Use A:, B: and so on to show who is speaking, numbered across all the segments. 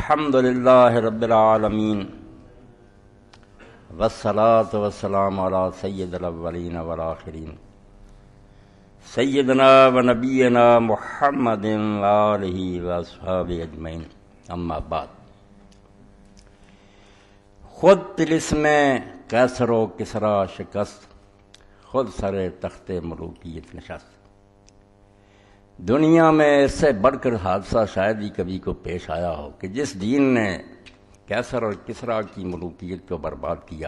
A: الحمد للہ رب العالمین والصلاة والسلام علی سید الاولین والآخرین سیدنا و نبینا محمد وآلہ واصحابہ اجمعین، اما بعد۔ خود طلسم قیصر و کسریٰ شکست، خود سر تخت ملوکیت نشست۔ دنیا میں اس سے بڑھ کر حادثہ شاید ہی کبھی کو پیش آیا ہو کہ جس دین نے قیصر اور کسریٰ کی ملوکیت کو برباد کیا،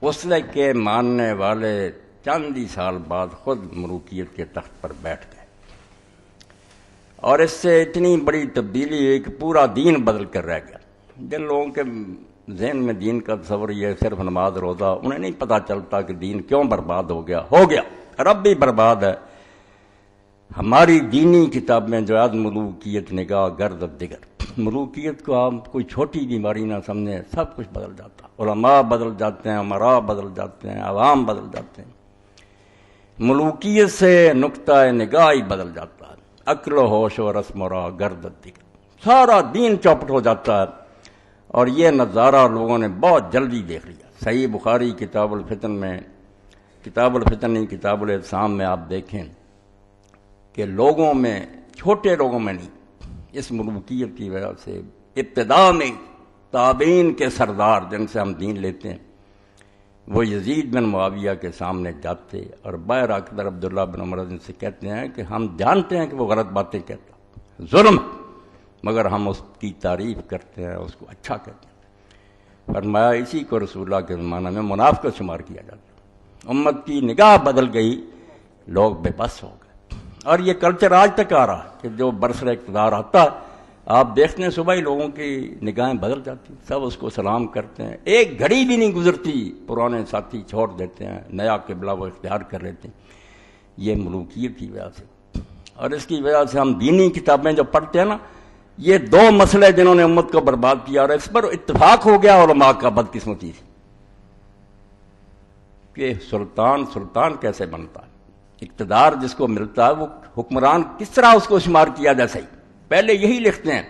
A: اس کے ماننے والے چند ہی سال بعد خود ملوکیت کے تخت پر بیٹھ گئے، اور اس سے اتنی بڑی تبدیلی ہوئی کہ پورا دین بدل کر رہ گیا۔ جن لوگوں کے ذہن میں دین کا تصور یہ صرف نماز روزہ، انہیں نہیں پتہ چلتا کہ دین کیوں برباد ہو گیا، رب بھی برباد ہے۔ ہماری دینی کتابیں جو آج ملوکیت نگاہ گرد دیگر، ملوکیت کو آپ کوئی چھوٹی بیماری نہ سمجھیں، سب کچھ بدل جاتا، علماء بدل جاتے ہیں، امراء بدل جاتے ہیں، عوام بدل جاتے ہیں، ملوکیت سے نقطہ نگاہ ہی بدل جاتا ہے، عقل و ہوش و رسم و راہ گرد دیگر، سارا دین چوپٹ ہو جاتا ہے۔ اور یہ نظارہ لوگوں نے بہت جلدی دیکھ لیا۔ صحیح بخاری کتاب الفتن میں، کتاب الفتن نہیں کتاب الاعتصام میں آپ دیکھیں کہ لوگوں میں، چھوٹے لوگوں میں نہیں، اس ملوکیت کی وجہ سے ابتدا میں تابعین کے سردار جن سے ہم دین لیتے ہیں، وہ یزید بن معاویہ کے سامنے جاتے اور باہر آ کر عبداللہ بن عمر سے کہتے ہیں کہ ہم جانتے ہیں کہ وہ غلط باتیں کہتا، ظلم، مگر ہم اس کی تعریف کرتے ہیں، اس کو اچھا کہتے ہیں۔ فرمایا اسی کو رسول اللہ کے زمانہ میں منافقت شمار کیا جاتا۔ امت کی نگاہ بدل گئی، لوگ بے بس ہو گئے، اور یہ کلچر آج تک آ رہا ہے کہ جو برسر اقتدار آتا، آپ دیکھتے ہیں صبح ہی لوگوں کی نگاہیں بدل جاتی، سب اس کو سلام کرتے ہیں، ایک گھڑی بھی نہیں گزرتی پرانے ساتھی چھوڑ دیتے ہیں، نیا قبلہ وہ اختیار کر لیتے ہیں۔ یہ ملوکیت کی وجہ سے، اور اس کی وجہ سے ہم دینی کتابیں جو پڑھتے ہیں نا، یہ دو مسئلے جنہوں نے امت کو برباد کیا، اور اس پر اتفاق ہو گیا علماء کا بدقسمتی سے کہ سلطان کیسے بنتا ہے، اقتدار جس کو ملتا ہے وہ حکمران کس طرح اس کو شمار کیا جیسا ہی پہلے یہی لکھتے ہیں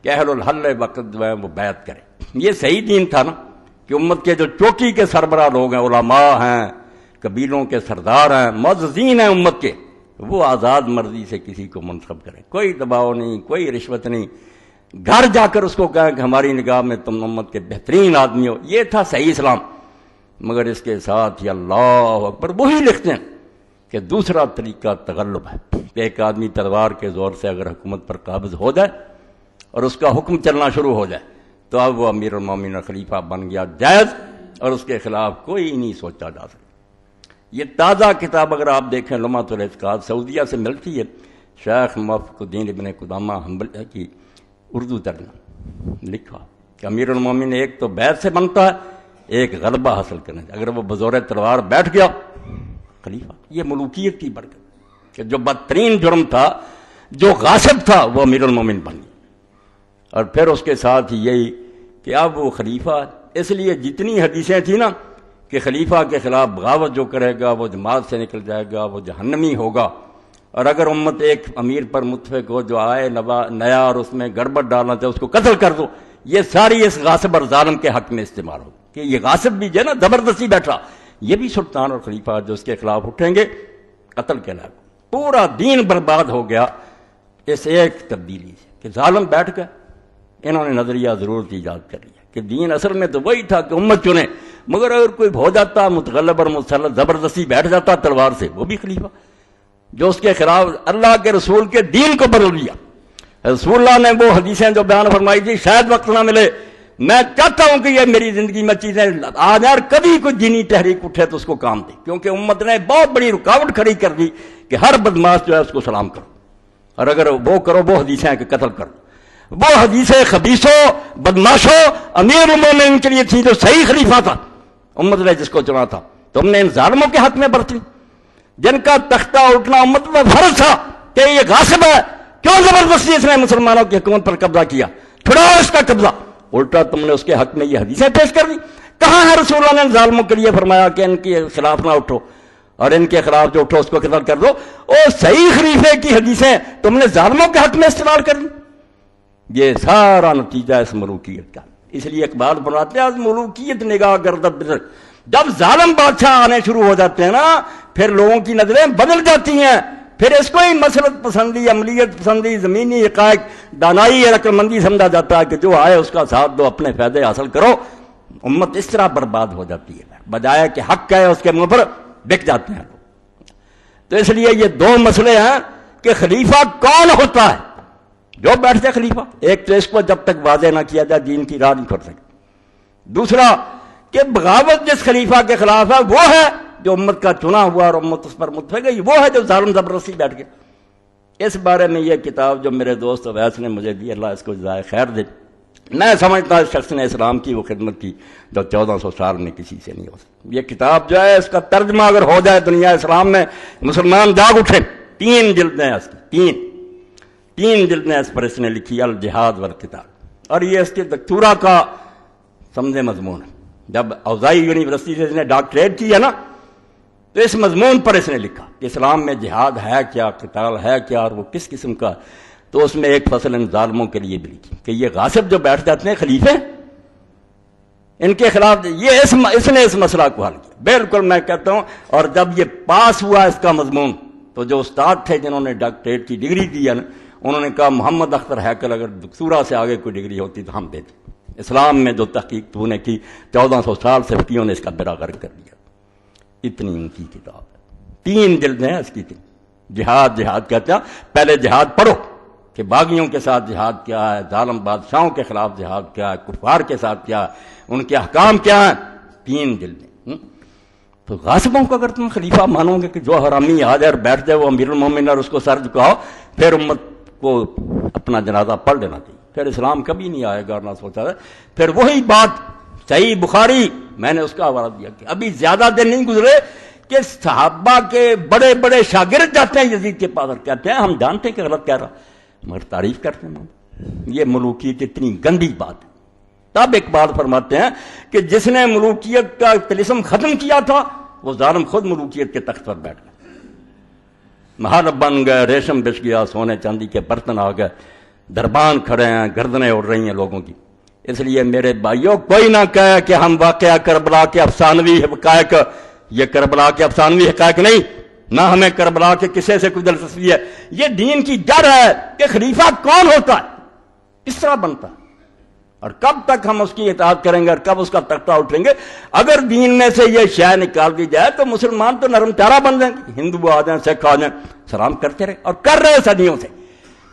A: کہ اہل الحل وقت جو ہے وہ بیعت کرے۔ یہ صحیح دین تھا نا کہ امت کے جو چوکی کے سربراہ لوگ ہیں، علماء ہیں، قبیلوں کے سردار ہیں، معززین ہیں امت کے، وہ آزاد مرضی سے کسی کو منتخب کرے، کوئی دباؤ نہیں، کوئی رشوت نہیں، گھر جا کر اس کو کہیں کہ ہماری نگاہ میں تم امت کے بہترین آدمی ہو۔ یہ تھا صحیح اسلام، مگر اس کے ساتھ ہی اللہ اکبر وہی لکھتے ہیں کہ دوسرا طریقہ تغلب ہے، کہ ایک آدمی تلوار کے زور سے اگر حکومت پر قابض ہو جائے اور اس کا حکم چلنا شروع ہو جائے تو اب وہ امیر المومنین خلیفہ بن گیا جائز، اور اس کے خلاف کوئی نہیں سوچا جا سکتا۔ یہ تازہ کتاب اگر آپ دیکھیں لمحۃ الاعتقاد، سعودیہ سے ملتی ہے، شیخ موفق الدین ابن قدامہ حنبلی کی اردو ترجمہ لکھا کہ امیر المومنین ایک تو بیعت سے بنتا ہے، ایک غلبہ حاصل کرنے سے، اگر وہ بزور تلوار بیٹھ گیا خلیفہ۔ یہ ملوکیت کی برکت کہ جو بدترین جرم تھا، جو غاصب تھا، وہ امیر المومنین بن گیا، اور پھر اس کے ساتھ ہی یہی کہ اب وہ خلیفہ، اس لیے جتنی حدیثیں تھیں نا کہ خلیفہ کے خلاف بغاوت جو کرے گا وہ جماعت سے نکل جائے گا، وہ جہنمی ہوگا، اور اگر امت ایک امیر پر متفق ہو جو آئے نیا اور اس میں گڑبڑ ڈالنا چاہے اس کو قتل کر دو، یہ ساری اس غاصب اور ظالم کے حق میں استعمال ہو کہ یہ غاصب بھی جو ہے نا زبردستی بیٹھا، یہ بھی سلطان اور خلیفہ جو اس کے خلاف اٹھیں گے قتل کے لائق۔ پورا دین برباد ہو گیا اس ایک تبدیلی سے کہ ظالم بیٹھ گئے، انہوں نے نظریہ ضرورت ایجاد کر لیا کہ دین اصل میں تو وہی تھا کہ امت چنے، مگر اگر کوئی ہو جاتا متغلب اور مسلط زبردستی بیٹھ جاتا تلوار سے، وہ بھی خلیفہ جو اس کے خلاف اللہ کے رسول کے دین کو بدل دیا۔ رسول اللہ نے وہ حدیثیں جو بیان فرمائی تھی، شاید وقت نہ ملے، میں چاہتا ہوں کہ یہ میری زندگی میں چیزیں آج یار کبھی کوئی دینی تحریک اٹھے تو اس کو کام دے، کیونکہ امت نے بہت بڑی رکاوٹ کھڑی کر دی کہ ہر بدماش جو ہے اس کو سلام کرو، اور اگر وہ کرو وہ حدیثیں ہیں کہ قتل کرو۔ وہ حدیثیں خبیثوں، بدماشوں، امیر المومنین کے لیے تھی جو صحیح خلیفہ تھا، امت نے جس کو چنا تھا، تم نے ان ظالموں کے حق میں برتی جن کا تختہ اٹھنا امت میں فرض تھا کہ یہ غاصب ہے، کیوں زبردستی اس نے مسلمانوں کی حکومت پر قبضہ کیا، چھڑاؤ اس کا قبضہ، الٹا تم نے اس کے حق میں یہ حدیثیں پیش کر دی۔ کہاں ہے رسول اللہ نے ظالموں کے لیے فرمایا کہ ان کے خلاف نہ اٹھو، اور ان کے خلاف جو اٹھو اس کو قتل کر دو؟ اور صحیح خلیفے کی حدیثیں تم نے ظالموں کے حق میں استعمال کر دی۔ یہ سارا نتیجہ اس ملوکیت کا. اس لیے اقبال بناتے ہیں ملوکیت نگاہ گردب جب ظالم بادشاہ آنے شروع ہو جاتے ہیں نا پھر لوگوں کی نظریں بدل جاتی ہیں. پھر اس کو ہی مسلط پسندی، عملیت پسندی، زمینی حقائق، دانائی اور عقل مندی سمجھا جاتا ہے کہ جو آئے اس کا ساتھ دو، اپنے فائدے حاصل کرو. امت اس طرح برباد ہو جاتی ہے بجائے کہ حق ہے اس کے منہ پر بک جاتے ہیں. تو اس لیے یہ دو مسئلے ہیں کہ خلیفہ کون ہوتا ہے. جو بیٹھ جائے خلیفہ، ایک تو اس کو جب تک واضح نہ کیا جائے دین کی راہ نہیں کھل سکتی. دوسرا کہ بغاوت جس خلیفہ کے خلاف ہے وہ ہے جو امت کا چنا ہوا اور امت اس پر متفق ہے، وہ ہے جو ظالم زبردستی بیٹھ گیا. اس بارے میں یہ کتاب جو میرے دوست اویس نے مجھے دی، اللہ اس کو جزائے خیر دے، میں سمجھتا ہوں اس شخص نے اسلام کی وہ خدمت کی جو 1400 سال میں کسی سے نہیں ہو سکتی. یہ کتاب جو ہے اس کا ترجمہ اگر ہو جائے دنیا اسلام میں، مسلمان جاگ اٹھے. 3 جلدیں اس کی، تین جلدیں اس پر اس نے لکھی، الجہاد والقتال. اور یہ اس کے دکتورا کا سمجھے مضمون ہے. جب اوزائی یونیورسٹی سے اس نے ڈاکٹریٹ کی ہے نا تو اس مضمون پر اس نے لکھا کہ اسلام میں جہاد ہے کیا، قتال ہے کیا، اور وہ کس قسم کا. تو اس میں ایک فصل ان ظالموں کے لیے بھی لکھی کہ یہ غاصب جو بیٹھ جاتے ہیں خلیفے، ان کے خلاف یہ اس نے اس مسئلہ کو حل کیا. بالکل میں کہتا ہوں. اور جب یہ پاس ہوا اس کا مضمون تو جو استاد تھے جنہوں نے ڈاکٹریٹ کی ڈگری دی ہے نا انہوں نے کہا محمد اختر ہیکل اگر دکتورا سے آگے کوئی ڈگری ہوتی تو ہم دیتے. اسلام میں جو تحقیق تو نے کی 1400 سال سے فقیوں نے اس کا بیڑا غرق کر دیا. اتنی اونچی کتاب ہے، 3 جلدیں ہیں اس کی. جہاد کہتے ہیں پہلے جہاد پڑھو کہ باغیوں کے ساتھ جہاد کیا ہے، ظالم بادشاہوں کے خلاف جہاد کیا ہے، کفار کے ساتھ کیا ہے، ان کے احکام کیا ہیں. 3 جلدیں. تو غاصبوں کو اگر تم خلیفہ مانو گے کہ جو حرامی آ جائے اور بیٹھ جائے وہ امیر المومنین اور اس کو سر جھکاؤ، پھر امت کو اپنا جنازہ پڑھ لینا چاہیے. پھر اسلام کبھی نہیں آئے گا اور نہ سوچا ہے. پھر وہی بات صحیح بخاری میں نے اس کا حوالہ دیا کہ ابھی زیادہ دن نہیں گزرے کہ صحابہ کے بڑے بڑے شاگرد جاتے ہیں یزید کے پاس اور کہتے ہیں ہم جانتے ہیں کہ غلط کہہ رہا مگر تعریف کرتے ہیں. یہ ملوکیت اتنی گندی بات ہے. تب اقبال فرماتے ہیں کہ جس نے ملوکیت کا طلسم ختم کیا تھا وہ ظالم خود ملوکیت کے تخت پر بیٹھ گئے. محل بن گئے، ریشم بچ گیا، سونے چاندی کے برتن آ گئے، دربان کھڑے ہیں، گردنیں اڑ رہی ہیں لوگوں کی. اس لیے میرے بھائیوں کوئی نہ کہے کہ ہم واقعہ کربلا کے افسانوی حقائق، یہ کربلا کے افسانوی حقائق نہیں، نہ ہمیں کربلا کے قصے سے کوئی دلچسپی ہے. یہ دین کی جڑ ہے کہ خلیفہ کون ہوتا ہے، کس طرح بنتا ہے، اور کب تک ہم اس کی اطاعت کریں گے اور کب اس کا تختہ اٹھیں گے. اگر دین میں سے یہ شے نکال دی جائے تو مسلمان تو نرم چارہ بن جائیں گے. ہندو آ جائیں، سکھ آ جائیں، سلام کرتے رہے اور کر رہے صدیوں سے.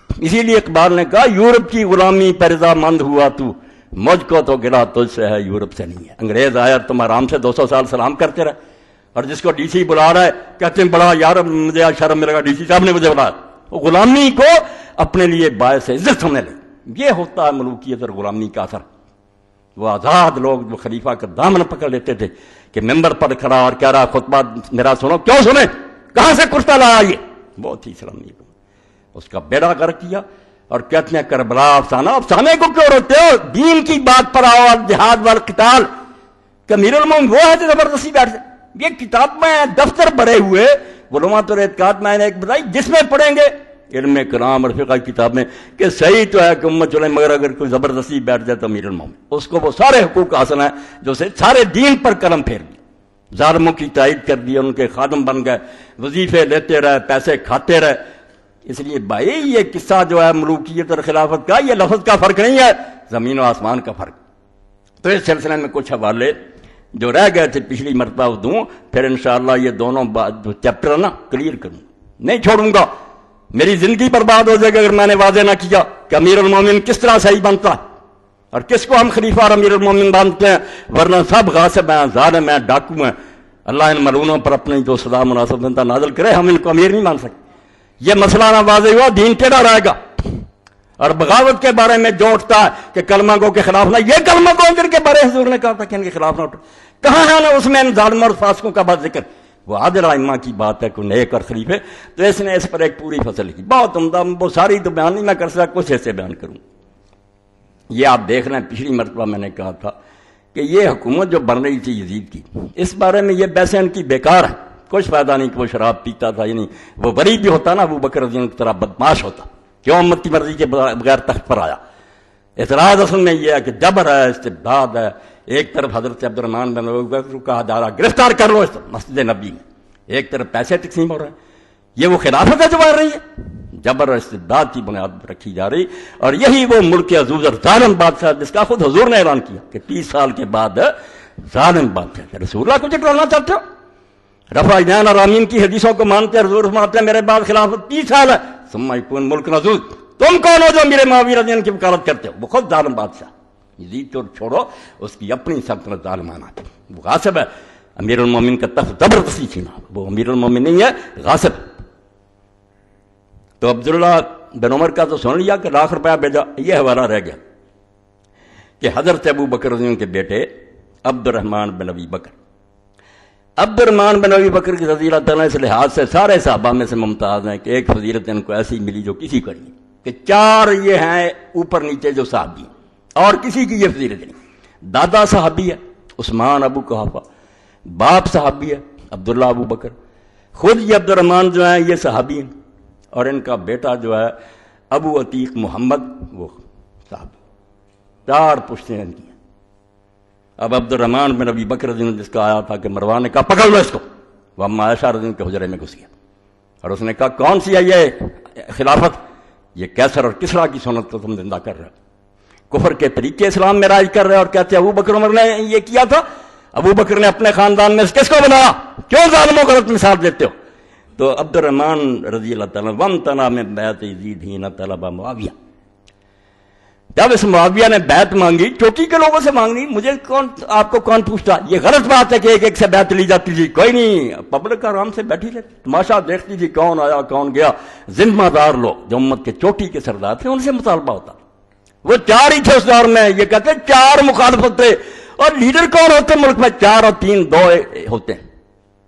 A: اسی لیے اقبال نے کہا یورپ کی غلامی پر رضامند ہوا تو، مجھ کو تو گلا تجھ سے ہے یورپ سے نہیں ہے. انگریز آیا اور تم آرام سے 200 سال سلام کرتے رہے، اور جس کو ڈی سی بلا رہا ہے کہتے ہیں بڑا یار مجھے شرم ملے گا، ڈی سی صاحب نے مجھے بلایا. وہ غلامی کو اپنے لیے باعث عزت سمجھنے لگے. یہ ہوتا ہے ملوکیت اور غلامی کا اثر. وہ آزاد لوگ جو خلیفہ کا دامن پکڑ لیتے تھے کہ ممبر پر کھڑا اور کہہ رہا خطبہ میرا سنو، کیوں سنیں، کہاں سے کرتا لایا، یہ بہت ہی شرم نہیں. اس کا بیڑا غرق کیا. اور کہتے ہیں کربلا افسانہ، افسانے کو کیوں روتے ہو، دین کی بات پر آؤ. جہاد والقتال کہ امیر المومنین وہ ہے جو زبردستی بیٹھ جائے. یہ کتاب میں دفتر بھرے ہوئے علومات اور اعتقاد میں نے ایک بتائی جس میں پڑھیں گے علم کلام اور فقہ کی کتاب میں کہ صحیح تو ہے کہ امت چلے مگر اگر کوئی زبردستی بیٹھ جائے تو امیر المومنین اس کو وہ سارے حقوق حاصل ہیں جو سے سارے دین پر قلم پھیر دی، ظالموں کی تائید کر دی، ان کے خادم بن گئے، وظیفے لیتے رہے، پیسے کھاتے رہے. اس لیے بھائی یہ قصہ جو ہے ملوکیت اور خلافت کا، یہ لفظ کا فرق نہیں ہے، زمین و آسمان کا فرق. تو اس سلسلے میں کچھ حوالے جو رہ گئے تھے پچھلی مرتبہ دوں، پھر انشاءاللہ یہ دونوں جو چیپٹر نا کلیئر کروں، نہیں چھوڑوں گا. میری زندگی برباد ہو جائے گی اگر میں نے واضح نہ کیا کہ امیر المومنین کس طرح صحیح بنتا ہے اور کس کو ہم خلیفہ اور امیر المومنین مانتے ہیں. ورنہ سب غاصب ہیں، ظالم ہیں، ڈاکو ہیں. اللہ ان ملعونوں پر اپنی جو سزا مناسب بنتا نازل کرے، ہم ان کو امیر نہیں مان سکتے. یہ مسئلہ نہ واضح ہوا دین ٹیڑھا رہے گا. اور بغاوت کے بارے میں جو اٹھتا ہے کہ کلمہ گو کے خلاف نہ، یہ کلمہ گو جن کے بارے حضور نے کہا تھا کہ ان کے خلاف نہ اٹھو، کہاں ہے نا اس میں ان ظالموں اور فاسقوں کا بات ذکر. وہ عادل ائمہ کی بات ہے کہ نیک اور خلیفے. تو اس نے اس پر ایک پوری فصل کی، بہت عمدہ. وہ ساری تو بیان نہیں میں کر سکتا، کچھ ایسے بیان کروں. یہ آپ دیکھ رہے ہیں پچھلی مرتبہ میں نے کہا تھا کہ یہ حکومت جو بن رہی تھی یزید کی، اس بارے میں یہ بحثیں ان کی بیکار ہے. کچھ فائدہ نہیں کہ وہ شراب پیتا تھا، یعنی وہ غریب بھی ہوتا نا، ابو بکر رضی اللہ عنہ کی طرح بدماش ہوتا، کیوں امت کی مرضی کے بغیر تخت پر آیا. اعتراض اصل میں یہ ہے کہ جبر ہے، استبداد ہے. ایک طرف حضرت عبد الرحمن بن ابی بکر کو کہا جا رہا گرفتار کر لو اس مسجد نبی میں، ایک طرف پیسے تقسیم ہو رہے ہیں. یہ وہ خلافت ہے جو بڑھ رہی ہے، جبر اور استبداد کی بنیاد پر رکھی جا رہی. اور یہی وہ ملک عزوز اور ظالم بادشاہ جس کا خود حضور نے اعلان کیا کہ 30 سال کے بعد ظالم بادشاہ. رسول اللہ کو جٹلانا چاہتے ہو؟ رفع دین اور آمین کی حدیثوں کو مانتے ہیں، حضور فرماتے ہیں میرے بعد خلافت 30 سال ہے. ثم یکون ملک عزوز. تم کون ہو جو میرے معاویہ رضی اللہ عنہ کی وکالت کرتے ہو؟ وہ خود ظالم بادشاہ. یزید کو چھوڑو، اس کی اپنی سلطنت ظالمانہ تھی. وہ غاصب ہے. امیر المومنین کا تخت زبردستی چھینا، وہ امیر المومنین نہیں ہے، غاصب. تو عبداللہ بن عمر کا تو سن لیا کہ لاکھ روپیہ بھیجا. یہ حوالہ رہ گیا کہ حضرت ابو بکر رضی اللہ عنہ کے بیٹے عبد الرحمن بن ابی بکر، عبد الرحمن بن ابی بکر کی رضی اللہ تعالیٰ اس لحاظ سے سارے صحابہ میں سے ممتاز ہیں کہ ایک فضیلت ان کو ایسی ملی جو کسی کو نہیں، کہ 4 یہ ہیں اوپر نیچے جو صحابی ہیں اور کسی کی یہ فضیلت نہیں. دادا صحابی ہے عثمان ابو قحافہ، باپ صحابی ہے عبداللہ ابو بکر، خود یہ عبد الرحمن جو ہیں یہ صحابی ہیں، اور ان کا بیٹا جو ہے ابو عتیق محمد وہ صحابی. 4 پشتیں ان کی ہیں. اب عبد الرحمن بن ابی بکر رضی اللہ عنہ جس کا آیا تھا کہ مروان نے کہا پکڑ لو اس کو، وہ اما عائشہ رضی اللہ عنہ کے حجرے میں گھس گیا اور اس نے کہا کون سی ہے یہ خلافت؟ یہ کیسر اور کسریٰ کی سنت کو تم زندہ کر رہے ہو، کفر کے طریقے اسلام میں رائج کر رہے ہو، اور کہتے ہیں ابو بکر عمر نے یہ کیا تھا. ابو بکر نے اپنے خاندان میں کس کو بنایا؟ کیوں ظالموں کو غلط مثال دیتے ہو؟ تو عبد الرحمن رضی اللہ تعالیٰ وامتنع من بیعت یزید حین طلب معاویہ. جب اس معاویہ نے بیعت مانگی، چوٹی کے لوگوں سے مانگنی، مجھے آپ کو کون پوچھتا؟ یہ غلط بات ہے کہ ایک ایک سے بیعت لی جاتی تھی. کوئی نہیں، پبلک آرام سے بیٹھی رہتی، تماشا دیکھتی تھی کون آیا کون گیا. ذمہ دار لوگ جو امت کے چوٹی کے سردار تھے ان سے مطالبہ ہوتا. وہ 4 ہی تھے اس دور میں. یہ کہتے 4 مخالفت تھے. اور لیڈر کون ہوتے ملک میں؟ 4 اور 3 2 ہوتے ہیں.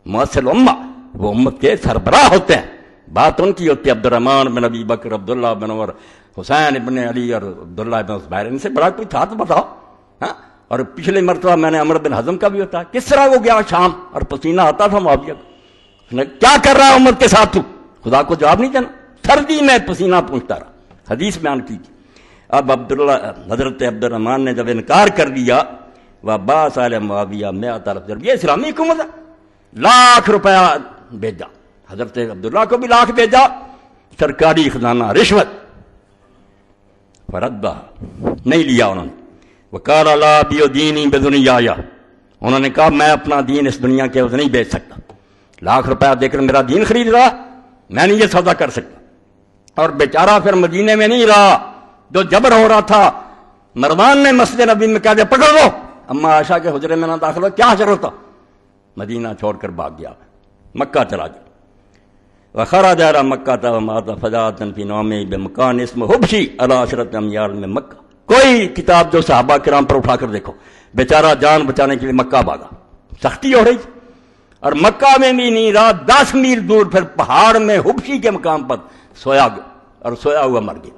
A: مؤثر امہ، وہ امت کے سربراہ ہوتے ہیں. بات ان کی ہوتی ہے. عبد الرحمن بن ابی بکر، عبداللہ بن عمر، حسین ابن علی اور عبداللہ بن زبیر، ان سے بڑا کوئی تھا تو بتاؤ. ہاں، اور پچھلے مرتبہ میں نے عمر بن حزم کا بھی ہوتا ہے. کس طرح وہ گیا شام اور پسینہ آتا تھا معاویہ کو. اس نے کیا کر رہا ہے امت کے ساتھ تو؟ خدا کو جواب نہیں دینا. سردی میں پسینہ پہنچتا رہا. حدیث بیان کی. اب حضرت عبد الرحمن نے جب انکار کر دیا، وعباس علیہ معاویہ 100 ضرب، یہ اسلامی حکومت ہے. لاکھ روپیہ بھیجا. حضرت عبداللہ کو بھی لاکھ بھیجا، سرکاری خزانہ، رشوت. فردہ نہیں لیا انہوں نے. وقال لا ابیع دینی بدنیایا، انہوں نے کہا میں اپنا دین اس دنیا کے عوض نہیں بیچ سکتا. لاکھ روپیہ دے کر میرا دین خرید رہا، میں نہیں یہ سودا کر سکتا. اور بیچارہ پھر مدینے میں نہیں رہا، جو جبر ہو رہا تھا. مروان نے مسجد نبی میں کہا دیا پکڑ لو، اما عائشہ کے حجرے میں نہ داخل ہو. کیا حجر ہوتا؟ مدینہ چھوڑ کر بھاگ گیا، مکہ چلا گیا. وخرج الى مکہ ومات فجاء فی نومہ بمکان اسم حبشی علی 10 امیال میں مکہ. کوئی کتاب جو صحابہ کرام پر اٹھا کر دیکھو، بیچارہ جان بچانے کے لیے مکہ بھاگا. سختی ہو رہی اور مکہ میں بھی نہیں رہا. 10 میل دور پھر پہاڑ میں حبشی کے مقام پر سویا گیا اور سویا ہوا مر گیا.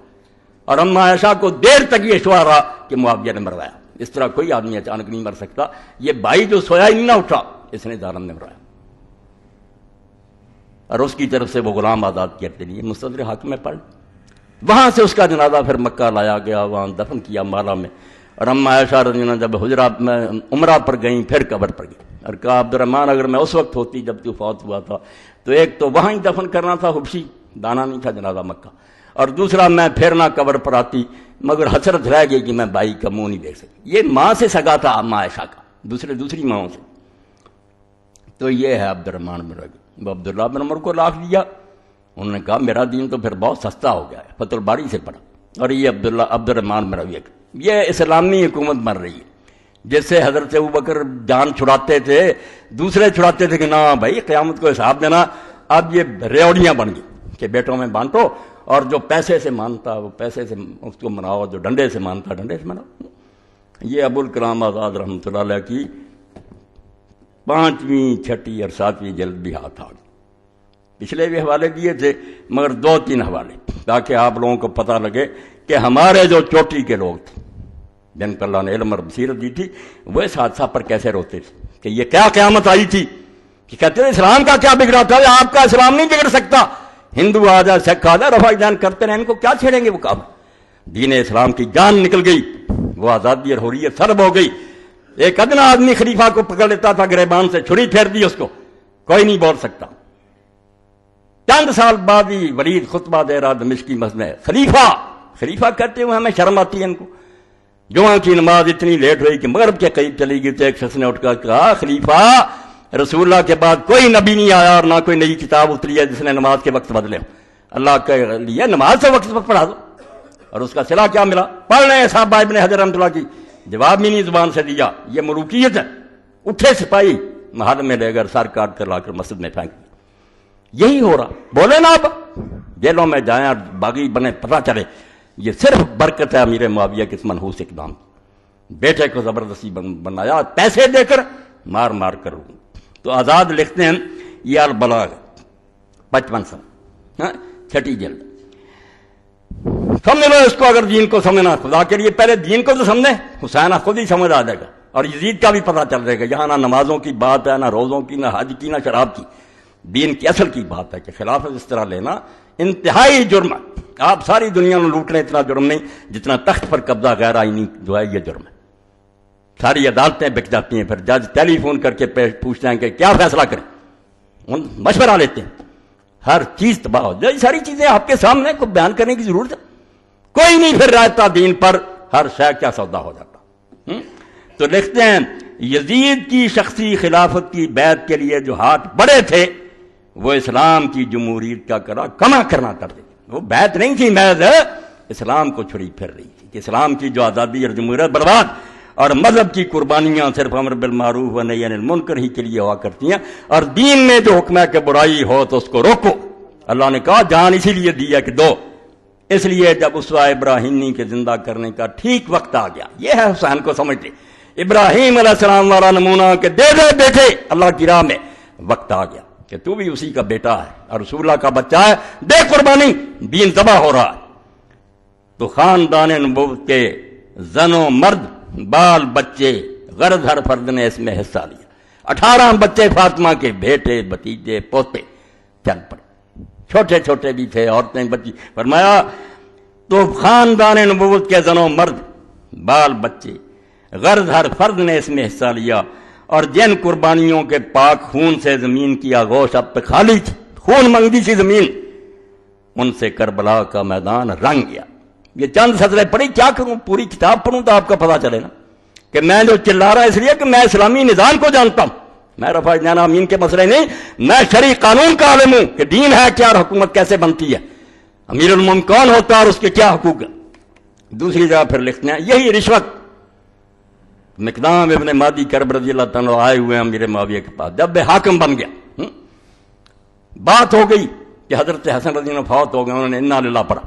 A: اور اما عائشہ کو دیر تک یہ شعور رہا کہ معاویہ نے مروایا. اس طرح کوئی آدمی اچانک نہیں مر سکتا. یہ بھائی جو سویا ہی نہ اٹھا، اس نے ظالم نے مروایا. اور اس کی طرف سے وہ غلام آزاد کرتے لیے مستدرک حاکم میں پڑھ. وہاں سے اس کا جنازہ پھر مکہ لایا گیا، وہاں دفن کیا مالا میں. اور اما عائشہ رضی اللہ عنہ جب حجرہ میں عمرہ پر گئیں، پھر قبر پر گئی اور کہا عبد الرحمن اگر میں اس وقت ہوتی جب تو فوت ہوا تھا تو ایک تو وہاں ہی دفن کرنا تھا حبشی، دانا نہیں تھا جنازہ مکہ، اور دوسرا میں پھر نہ قبر پر آتی، مگر حسرت رہ گئی کہ میں بھائی کا منہ نہیں دیکھ سکتی. یہ ماں سے سگا تھا اما عائشہ کا، دوسری ماؤں سے. تو یہ ہے عبد الرحمن بن عوف. وہ عبداللہ بن عمر کو لاکھ دیا. انہوں نے کہا میرا دین تو پھر بہت سستا ہو گیا ہے، فتح الباری سے پڑھا. اور یہ عبد الرحمن بن عوف، یہ اسلامی حکومت بن رہی ہے. جس سے حضرت ابوبکر جان چھڑاتے تھے، دوسرے چھڑاتے تھے کہ نہ بھائی قیامت کو حساب دینا. اب یہ ریوڑیاں بن گئی کہ بیٹوں میں بانٹو، اور جو پیسے سے مانتا وہ پیسے سے اس کو مناؤ، جو ڈنڈے سے مانتا ڈنڈے سے مناؤ. یہ ابوالکلام آزاد رحمۃ اللہ علیہ کی 5ویں 6ٹھی اور 7ویں جلد بھی ہاتھ آ گئی. پچھلے بھی حوالے دیے تھے مگر 2-3 حوالے، تاکہ آپ لوگوں کو پتہ لگے کہ ہمارے جو چوٹی کے لوگ تھے جن کو اللہ نے علم اور بصیرت دی تھی، وہ اس حادثہ پر کیسے روتے تھے کہ یہ کیا قیامت آئی تھی. کہ کہتے تھے اسلام کا کیا بگڑا تھا؟ آپ کا اسلام نہیں بگڑ سکتا. ہندو آ جائے، سکھ آ جائے، رفع دین کرتے رہے، ان کو کیا چھیڑیں گے وہ کعبہ. دین اسلام کی جان نکل گئی، وہ آزادی اور حریت سلب ہو گئی۔ ایک ادنا آدمی خلیفہ کو پکڑ لیتا تھا، گریبان سے چھری پھیر دی اس کو، کوئی نہیں بول سکتا۔ چند سال بعد ہی ولید خطبہ دے رہا دمشقی مسجد میں، خلیفہ کہتے ہوئے ہمیں شرم آتی ہے ان کو۔ جمعہ کی نماز اتنی لیٹ ہوئی کہ مغرب کے قریب چلی گئی تو ایک شخص نے اٹھ کر کہا، خلیفہ رسول اللہ کے بعد کوئی نبی نہیں آیا اور نہ کوئی نئی کتاب اتری ہے جس نے نماز کے وقت بدلے، اللہ کے لیے نماز سے وقت پر پڑھا دو۔ اور اس کا صلہ کیا ملا؟ پڑھ رہے ہیں صاحب ابن حجر رحمۃ اللہ کی، جواب بھی نہیں زبان سے دیا۔ یہ ملوکیت ہے۔ اٹھے سپاہی محل میں لے کر سر کاٹ کر لا کر مسجد میں پھینک دیا۔ یہی ہو رہا، بولے نا اب جیلوں میں جائیں اور باغی بنے، پتہ چلے یہ صرف برکت ہے امیر معاویہ کے اس منحوس اقدام کی۔ بیٹے کو زبردستی بنایا، پیسے دے کر مار مار کر۔ تو آزاد لکھتے ہیں یہ البلاغ 55 صفحہ، چھٹی جلد۔ سمجھ لو اس کو، اگر دین کو سمجھنا خدا کے لیے پہلے دین کو تو سمجھے، حسین خود ہی سمجھ آ جائے گا اور یزید کا بھی پتہ چل جائے گا۔ یہاں نہ نمازوں کی بات ہے، نہ روزوں کی، نہ حج کی، نہ شراب کی، دین کی اصل کی بات ہے کہ خلافت اس طرح لینا انتہائی جرم ہے۔ آپ ساری دنیا میں لوٹ رہے اتنا جرم نہیں جتنا تخت پر قبضہ غیر آئینی جو ہے یہ جرم ہے۔ ساری عدالتیں بک جاتی ہیں، پھر جج ٹیلی فون کر کے پوچھتے ہیں کہ کیا فیصلہ کریں، مشورہ لیتے ہیں، ہر چیز تباہ ہو جائے۔ ساری چیزیں آپ کے سامنے کو بیان کرنے کی ضرورت ہے، کوئی نہیں پھر رہتا دین پر، ہر شے کیا سودا ہو جاتا۔ تو لکھتے ہیں یزید کی شخصی خلافت کی بیعت کے لیے جو ہاتھ بڑے تھے وہ اسلام کی جمہوریت کا کما کرنا کرتے تھے۔ وہ بیعت نہیں تھی، محض اسلام کو چھری پھر رہی تھی کہ اسلام کی جو آزادی اور جمہوریت برباد، اور مذہب کی قربانیاں صرف امر بالمعروف و نہی عن المنکر ہی کے لیے ہوا کرتی ہیں، اور دین میں جو حکم ہے کہ برائی ہو تو اس کو روکو۔ اللہ نے کہا جان اسی لیے دی ہے کہ دو، اس لیے جب اسوہ ابراہیمی کے زندہ کرنے کا ٹھیک وقت آ گیا، یہ ہے حسین کو سمجھتے، ابراہیم علیہ السلام والا نمونہ کہ دے دے بیٹے اللہ کی راہ میں، وقت آ گیا کہ تو بھی اسی کا بیٹا ہے اور رسول اللہ کا بچہ ہے، دے قربانی، دین ذبح ہو رہا ہے۔ تو خاندان نبوت کے زن و مرد، بال بچے، غرض ہر فرد نے اس میں حصہ لیا۔ 18 بچے فاطمہ کے، بیٹے بھتیجے پوتے چل پڑے، چھوٹے چھوٹے بھی تھے، عورتیں بچی۔ فرمایا تو خاندان نبوت کے زن و مرد، بال بچے، غرض ہر فرد نے اس میں حصہ لیا، اور جن قربانیوں کے پاک خون سے زمین کی آغوش اب تک خالی تھی، خون منگتی تھی زمین، ان سے کربلا کا میدان رنگ گیا۔ یہ چند سطریں پڑھی، کیا کروں، پوری کتاب پڑھوں تو آپ کا پتہ چلے نا کہ میں جو چلا رہا اس لیے کہ میں اسلامی نظام کو جانتا ہوں، میں رفع جانا امین کے مسئلے نہیں، میں شرعی قانون کا عالم ہوں کہ دین ہے کیا اور حکومت کیسے بنتی ہے، امیر المومنین کون ہوتا ہے اور اس کے کیا حقوق ہیں۔ دوسری جگہ پھر لکھتے ہیں یہی رشوت، مقدام ابن مادی کرب رضی اللہ تعالیٰ آئے ہوئے امیر معاویہ کے پاس، جب حاکم بن گیا، بات ہو گئی کہ حضرت حسن رضی اللہ فوت ہو گئے، انہوں نے انا للہ پڑھا۔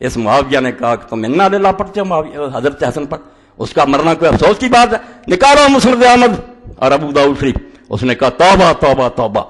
A: اس معاویہ نے کہا کہ تم انا للہ پڑھتے ہو حضرت حسن پر، اس کا مرنا کوئی افسوس کی بات ہے، نکالو مسند احمد اور ابو داؤد شریف۔ اس نے کہا توبہ توبہ توبہ،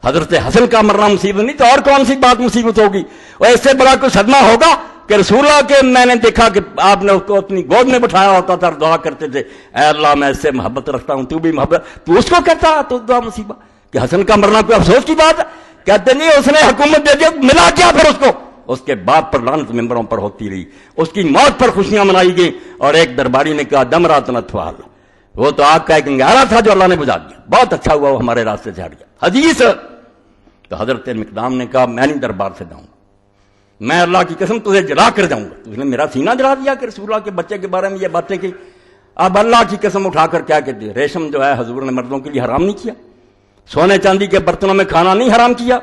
A: حضرت حسن کا مرنا مصیبت نہیں تو اور کون سی بات مصیبت ہوگی، اور اس سے بڑا کوئی صدمہ ہوگا کہ رسول اللہ کے میں نے دیکھا کہ آپ نے اس کو اپنی گود میں بٹھایا ہوتا تھا اور دعا کرتے تھے، اے اللہ میں اس سے محبت رکھتا ہوں، تو بھی محبت، تو اس کو کہتا تو دعا مصیبت کہ حسن کا مرنا کوئی افسوس کی بات ہے؟ کہتے نہیں، اس نے حکومت دے دی، ملا کیا پھر اس کو؟ اس کے باپ پر لعنت ممبروں پر ہوتی رہی، اس کی موت پر خوشیاں منائی گئیں، اور ایک درباری نے کہا دم رات نتفال، وہ تو آگ کا ایک انگارہ تھا جو اللہ نے بجھا دیا، بہت اچھا ہوا وہ ہمارے راستے سے ہٹ گیا۔ حدیث تو حضرت مقدام نے کہا میں نہیں دربار سے جاؤں گا، میں اللہ کی قسم تجھے جلا کر جاؤں گا۔ تو اس نے میرا سینہ جلا دیا کہ رسول اللہ کے بچے کے بارے میں یہ باتیں کی۔ اب اللہ کی قسم اٹھا کر کیا کہتے ہیں، ریشم جو ہے حضور نے مردوں کے لیے حرام نہیں کیا، سونے چاندی کے برتنوں میں کھانا نہیں حرام کیا،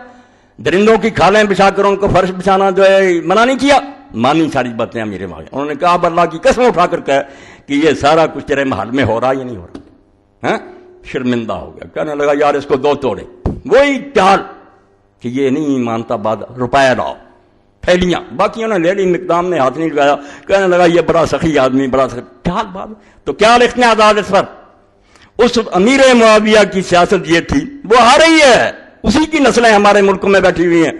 A: درندوں کی کھالیں بچھا کر ان کو فرش بچھانا جو ہے منع نہیں کیا، مانی ساری باتیں میرے بھائی۔ انہوں نے کہا اب اللہ کی قسم اٹھا کر کہا کہ یہ سارا کچھ تیرے محل میں ہو رہا یا نہیں ہو رہا؟ ہاں، شرمندہ ہو گیا، کہنے لگا یار اس کو دو توڑے، وہی چال کہ یہ نہیں مانتا، بعد روپیہ لاؤ، پھیلیاں، باقیوں نے لے لی، مقدام نے ہاتھ نہیں لگایا، کہنے لگا یہ بڑا سخی آدمی، بڑا سخی چال بات۔ تو کیا لکھنے آزاد اس پر؟ اس امیر معاویہ کی سیاست یہ تھی، وہ آ رہی ہے، اسی کی نسلیں ہمارے ملک میں بیٹھی ہوئی ہیں۔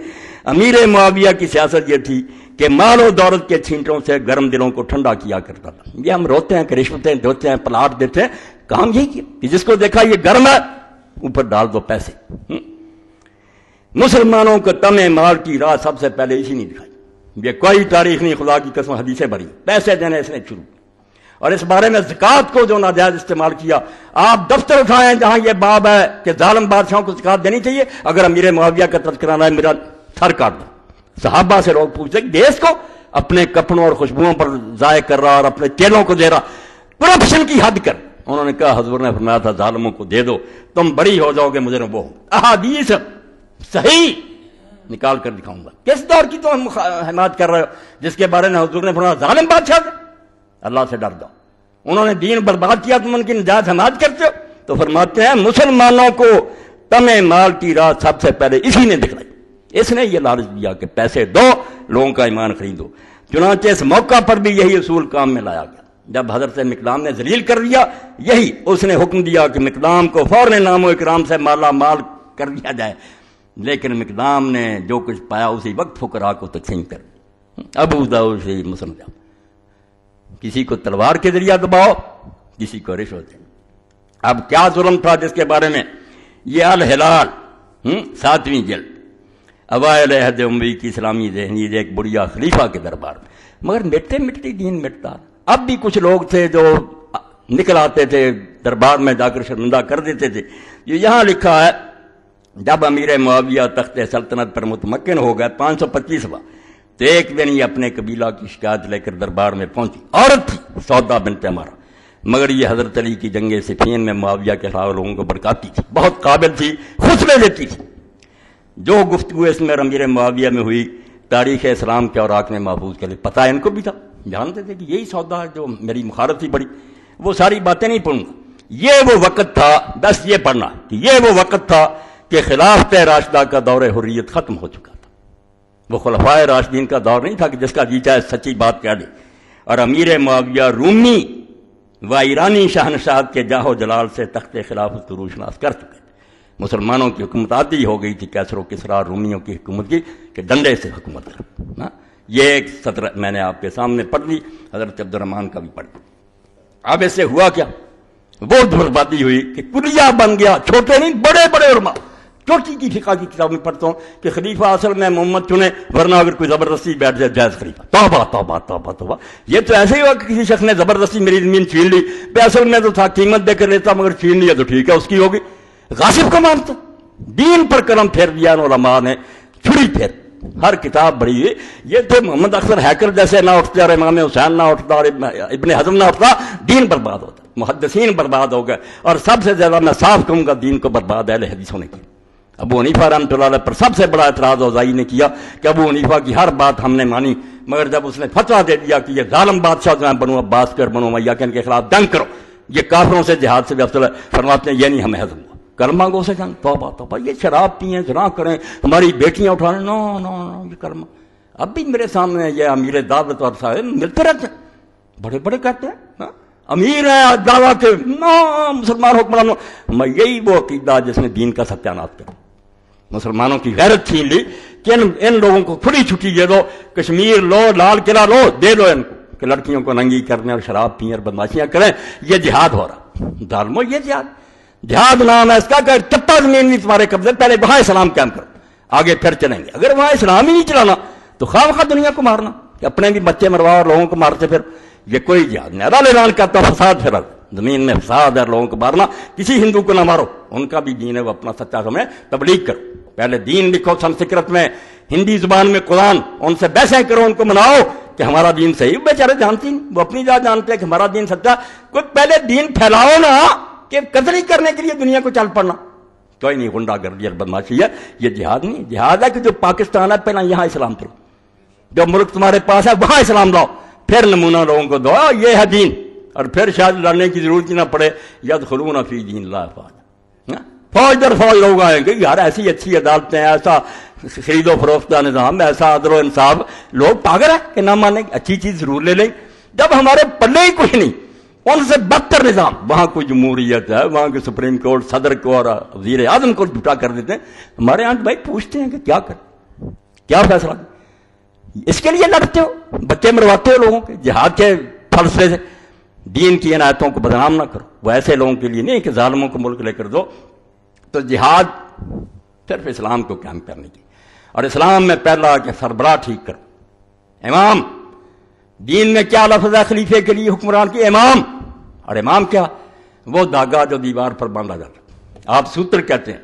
A: امیر معاویہ کی سیاست یہ تھی کہ مال و دولت کے چھینٹوں سے گرم دلوں کو ٹھنڈا کیا کرتا تھا۔ یہ ہم روتے ہیں کہ رشوتیں دیتے ہیں، پلاٹ دیتے ہیں، کام یہی کیا کہ جس کو دیکھا یہ گرم ہے اوپر ڈال دو پیسے۔ مسلمانوں کو تمے مال کی راہ سب سے پہلے اسی نے دکھائی یہ کوئی تاریخ نہیں، خدا کی قسم حدیثیں بھری، پیسے دینے اس نے شروع، اور اس بارے میں زکوٰۃ کو جو ناجائز استعمال کیا، آپ دفتر اٹھائیں جہاں یہ باب ہے کہ ظالم بادشاہوں کو زکوٰۃ دینی چاہیے، اگر امیر معاویہ کا تذکرہ ہے میرا سر کاٹ دو۔ صحابہ سے لوگ پوچھتے کہ دیس کو اپنے کپڑوں اور خوشبوؤں پر ضائع کر رہا اور اپنے چیلوں کو دے رہا، کرپشن کی حد کر۔ انہوں نے کہا حضور نے فرمایا تھا ظالموں کو دے دو، تم بڑی ہو جاؤ گے، مجرم وہ ہو۔ احادیث صحیح نکال کر دکھاؤں گا۔ کس دور کی تم حمایت کر رہے ہو جس کے بارے میں حضور نے فرمایا ظالم بادشاہ تھے، اللہ سے ڈر جاؤ، انہوں نے دین برباد کیا، تم ان کی نجات حمایت کرتے ہو۔ تو فرماتے ہیں مسلمانوں کو تمہیں مال کی راہ سب سے پہلے اسی نے دکھلائی، اس نے یہ لالچ دیا کہ پیسے دو، لوگوں کا ایمان خریدو۔ چنانچہ اس موقع پر بھی یہی اصول کام میں لایا گیا۔ جب حضرت مقدام نے ذلیل کر دیا، یہی اس نے حکم دیا کہ مقدام کو فوراً نام و اکرام سے مالا مال کر دیا جائے، لیکن مقدام نے جو کچھ پایا اسی وقت فقراء کو تقسیم کر۔ ابو داؤد سے مسند، کسی کو تلوار کے ذریعہ دباؤ، کسی کو رشوت دیں۔ اب کیا ظلم تھا جس کے بارے میں یہ الہلال 7ویں جلد اوائل عہد اموی کی اسلامی ذہنیت ایک بڑھیا خلیفہ کے دربار میں، مگر مٹتے مٹتی دین مٹتا۔ اب بھی کچھ لوگ تھے جو نکل آتے تھے دربار میں جا کر شرمندہ کر دیتے تھے۔ یہ یہاں لکھا ہے جب امیر معاویہ تخت سلطنت پر متمکن ہو گئے 525واں، تو ایک دن یہ اپنے قبیلہ کی شکایت لے کر دربار میں پہنچی۔ عورت تھی سودا بنت عمارہ، مگر یہ حضرت علی کی جنگ صفین میں معاویہ کے خلاف لوگوں کو بھڑکاتی تھی، بہت قابل تھی، خطبے دیتی تھی۔ جو گفتگو اس میں امیر معاویہ میں ہوئی تاریخ اسلام کے اوراق میں محفوظ کے لیے پتہ ان کو بھی تھا، جانتے تھے کہ یہی سودا ہے جو میری مخالف تھی بڑی۔ وہ ساری باتیں نہیں پڑھوں گا، یہ وہ وقت تھا، بس یہ پڑھنا کہ یہ وہ وقت تھا کہ خلافت راشدہ کا دور حریت ختم ہو چکا تھا۔ وہ خلفائے راشدین کا دور نہیں تھا کہ جس کا جی چاہے سچی بات کہہ دے، اور امیر معاویہ رومی و ایرانی شہنشاہت کے جاہ و جلال سے تخت خلافت کو روشناس کر چکے تھے۔ مسلمانوں کی حکومت عادی ہو گئی تھی کیسر و کسریٰ رومیوں کی حکومت کی کہ ڈنڈے سے حکومت کر۔ یہ ایک سطر میں نے آپ کے سامنے پڑھ لی، حضرت عبد الرحمن کا بھی پڑھ لی۔ اب اس سے ہوا کیا؟ وہ بربادی ہوئی کہ کلیہ بن گیا، چھوٹے نہیں بڑے بڑے علماء۔ چھوٹی کی فقہ کی کتاب میں پڑھتا ہوں کہ خلیفہ اصل میں محمد چنے، ورنہ اگر کوئی زبردستی بیٹھ جائے جائز خلیفہ۔ توبہ توبہ توبہ توبہ، یہ تو ایسے ہی ہوا کہ کسی شخص نے زبردستی میری زمین چھین لی، بے اصل میں تو تھا قیمت دے کر لیتا، مگر چھین لیا تو ٹھیک ہے اس کی ہوگی۔ غاصب کو مانتا، دین پر قلم پھیر دیا علماء نے، چھری پھیر ہر کتاب بڑھی ہوئی۔ یہ تو محمد اختر ہیکل جیسے نہ اٹھتے اور امام حسین نہ اٹھتا اور ابن حزم نہ اٹھتا، دین برباد ہوتا، محدثین برباد ہو گئے، اور سب سے زیادہ میں صاف کہوں گا دین کو برباد اہل حدیثوں نے کی۔ ابو حنیفہ رحمۃ اللہ علیہ پر سب سے بڑا اعتراض اوزاعی نے کیا کہ ابو حنیفہ کی ہر بات ہم نے مانی، مگر جب اس نے فتویٰ دے دیا کہ یہ ظالم بادشاہ جو ہیں بنو عباس کے اور بنو امیہ کے، ان کے خلاف جنگ کرو، یہ کافروں سے جہاد سے بھی افضل ہے، فرماتے ہیں یہ نہیں ہمیں ہضم ہوا، کلمہ گو سے جنگ۔ توبہ توبہ، یہ شراب پئیں، زنا کریں، ہماری بیٹیاں اٹھائیں، نو نو نو، یہ کلمہ۔ اب بھی میرے سامنے یہ امیر دعوت اور صاحب ملتے رہتے ہیں، بڑے بڑے کہتے ہیں امیر ہیں دعویٰ کے، نو مسلمان حکمرانوں۔ میں یہی وہ عقیدہ جس نے دین کا ستیانات کیا، مسلمانوں کی غیرت چھین لی کہ ان لوگوں کو کھلی چھٹی دے دو، کشمیر لو، لال قلعہ لو، دے دو ان کو کہ لڑکیوں کو ننگی کرنے اور شراب پئیں اور بدماشیاں کریں، یہ جہاد ہو رہا۔ ظالمو، یہ جہاد نام ہے اس کا کہ چپا زمین بھی تمہارے قبضے، پہلے وہاں اسلام قائم کرو، آگے پھر چلیں گے۔ اگر وہاں اسلام ہی نہیں چلانا تو خواہ خواہ دنیا کو مارنا، کہ اپنے بھی بچے مرواؤ اور لوگوں کو مارتے، پھر یہ کوئی جہاد نہیں۔ اللہ اعلان کرتا فساد پھیلا، زمین میں فساد ہے، لوگوں کو مارنا، کسی ہندو کو نہ مارو، ان کا بھی دین ہے، وہ اپنا سچا سمجھے، تبلیغ کرو، پہلے دین لکھو سنسکرت میں، ہندی زبان میں قرآن، ان سے بحثیں کرو، ان کو مناؤ کہ ہمارا دین صحیح۔ بیچارے جانتی نہیں، وہ اپنی ذات جانتے ہیں کہ ہمارا دین سچا، کوئی پہلے دین پھیلاؤ نا، کہ قتل ہی کرنے کے لیے دنیا کو چل پڑنا۔ کوئی نہیں، غنڈہ گردی اور بدماشی ہے، یہ جہاد نہیں۔ جہاد ہے کہ جو پاکستان ہے پہلے یہاں اسلام کرو، جو ملک تمہارے پاس ہے وہاں اسلام لاؤ، پھر نمونہ لوگوں کو دو، یہ ہے دین، اور پھر شاید لڑنے کی ضرورت ہی نہ پڑے۔ یدخلون فی دین اللہ افواجا، فوج در فوج لوگ آئیں گے، یار ایسی اچھی عدالتیں، ایسا خرید و فروخت کا نظام، ایسا عدل و انصاف، لوگ پاگل ہیں کہ نہ مانیں، اچھی چیز ضرور لے لیں۔ جب ہمارے پلے ہی کچھ نہیں، ان سے بدتر نظام، وہاں کوئی جمہوریت ہے، وہاں کے سپریم کورٹ صدر کو اور وزیر اعظم کو جھوٹا کر دیتے ہیں۔ ہمارے یہاں بھائی پوچھتے ہیں کہ کیا کریں، کیا فیصلہ کریں؟ اس کے لیے لڑتے ہو، بچے مرواتے ہو لوگوں کے جہاد کے فلسفے سے۔ دین کی عنایتوں کو بدنام نہ کرو، وہ ایسے لوگوں کے لیے نہیں کہ ظالموں کو ملک لے کر دو۔ تو جہاد صرف اسلام کو قائم کرنے کی، اور اسلام میں پہلا کہ سربراہ ٹھیک کرو، امام دین میں کیا لفظ ہے خلیفے کے لیے حکمران کی؟ امام. اور امام کیا؟ وہ دھاگا جو دیوار پر باندھا جاتا. آپ سوتر کہتے ہیں،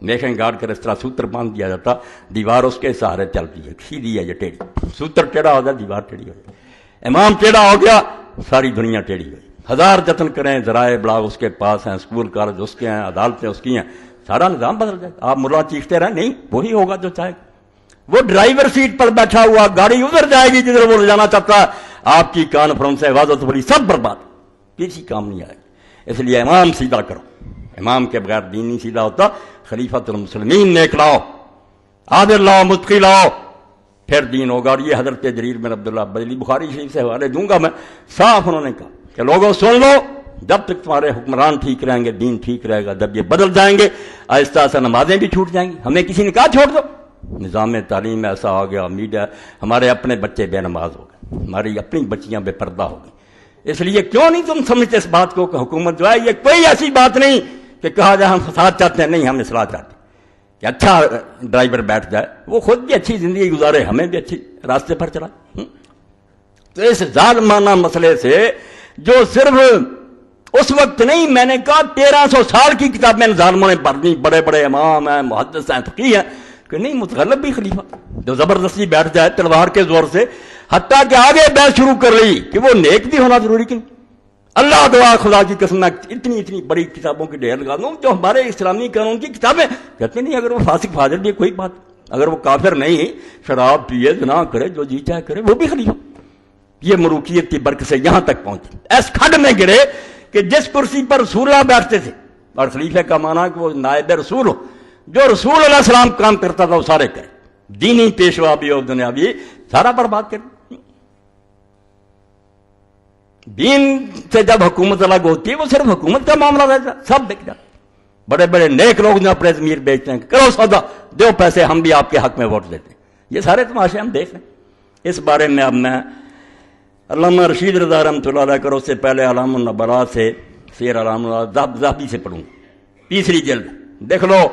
A: میشن گاڑ کر اس طرح سوتر باندھ دیا جاتا، دیوار اس کے سہارے چلتی ہے، سیدھی ہے یا ٹیڑھی. سوتر ٹیڑھا ہو جائے دیوار ٹیڑھی ہو جائے. امام ٹیڑھا ہو گیا ساری دنیا ٹیڑھی ہوئی. ہزار جتن کریں، ذرائع ابلاغ اس کے پاس ہیں، اسکول کالج اس کے ہیں، عدالتیں اس کی ہیں، سارا نظام بدل جائے. آپ ملا چیختے رہیں، نہیں وہی ہوگا جو چاہے. وہ ڈرائیور سیٹ پر بیٹھا ہوا، گاڑی ادھر جائے گی جدھر وہ جانا چاہتا ہے. آپ کی کانفرنس ہے، واضح بڑی سب برباد، کسی کام نہیں آئے گی. اس لیے امام سیدھا کرو. امام کے بغیر دین نہیں سیدھا ہوتا. خلیفۃ المسلمین نیک لاؤ، عادل لاؤ، متقی لاؤ، پھر دین ہوگا. اور یہ حضرت جریر بن عبداللہ بجلی بخاری شریف سے حوالے دوں گا میں. صاف انہوں نے کہا کہ لوگوں سن لو، جب تک تمہارے حکمران ٹھیک رہیں گے دین ٹھیک رہے گا. جب یہ بدل جائیں گے آہستہ سے نمازیں بھی چھوٹ جائیں گی. ہمیں کسی نے کہا چھوڑ دو، نظام تعلیم ایسا آ گیا، میڈیا، ہمارے اپنے بچے بے نماز ہو گئے، ہماری اپنی بچیاں بے پردہ ہو گئی. اس لیے کیوں نہیں تم سمجھتے اس بات کو کہ حکومت جو ہے یہ کوئی ایسی بات نہیں کہ کہا جائے ہم فساد چاہتے ہیں. نہیں، ہم اصلاح چاہتے ہیں کہ اچھا ڈرائیور بیٹھ جائے، وہ خود بھی اچھی زندگی گزارے، ہمیں بھی اچھی راستے پر چلائے. تو اس ظالمانہ مسئلے سے جو صرف اس وقت نہیں، میں نے کہا 1300 سال کی کتابیں ظالموں نے پڑھ لی، بڑے بڑے امام ہیں، محدث ہیں، فقیہ ہیں، کہ نہیں متغلب بھی خلیفہ جو زبردستی بیٹھ جائے تلوار کے زور سے، حتیٰ کہ آگے بحث شروع کر لی کہ وہ نیک بھی ہونا ضروری کہ اللہ دعا خدا کی قسم میں اتنی بڑی کتابوں کی ڈھیر لگا دوں جو ہمارے اسلامی قانون کی کتابیں کہتے نہیں. اگر وہ فاسق فاجر بھی کوئی بات، اگر وہ کافر نہیں، شراب پیے، زنا کرے، جو جی چاہے کرے، وہ بھی خلیفہ. یہ ملوکیت کی برکت سے یہاں تک پہنچے، اس کھڈ میں گرے کہ جس کرسی پر رسول اللہ بیٹھتے تھے، اور خلیفہ کا معنی کہ وہ نائب رسول ہو، جو رسول علیہ السلام کام کرتا تھا وہ سارے کرے، دینی پیشوا بھی اور دنیاوی سارا برباد کر. دین سے جب حکومت الگ ہوتی ہے وہ صرف حکومت کا معاملہ رہتا، سب بک جاتا. بڑے بڑے نیک لوگ جو اپنے ضمیر بیچتے ہیں، کرو سودا، دو پیسے، ہم بھی آپ کے حق میں ووٹ دیتے ہیں. یہ سارے تماشے ہم دیکھ رہے ہیں. اس بارے میں اب میں علامہ رشید رضا رحمۃ اللہ علیہ کرو سے پہلے علام النبلاء سے سیر علام ذہبی سے پڑھوں، 3 جلد. دیکھ لو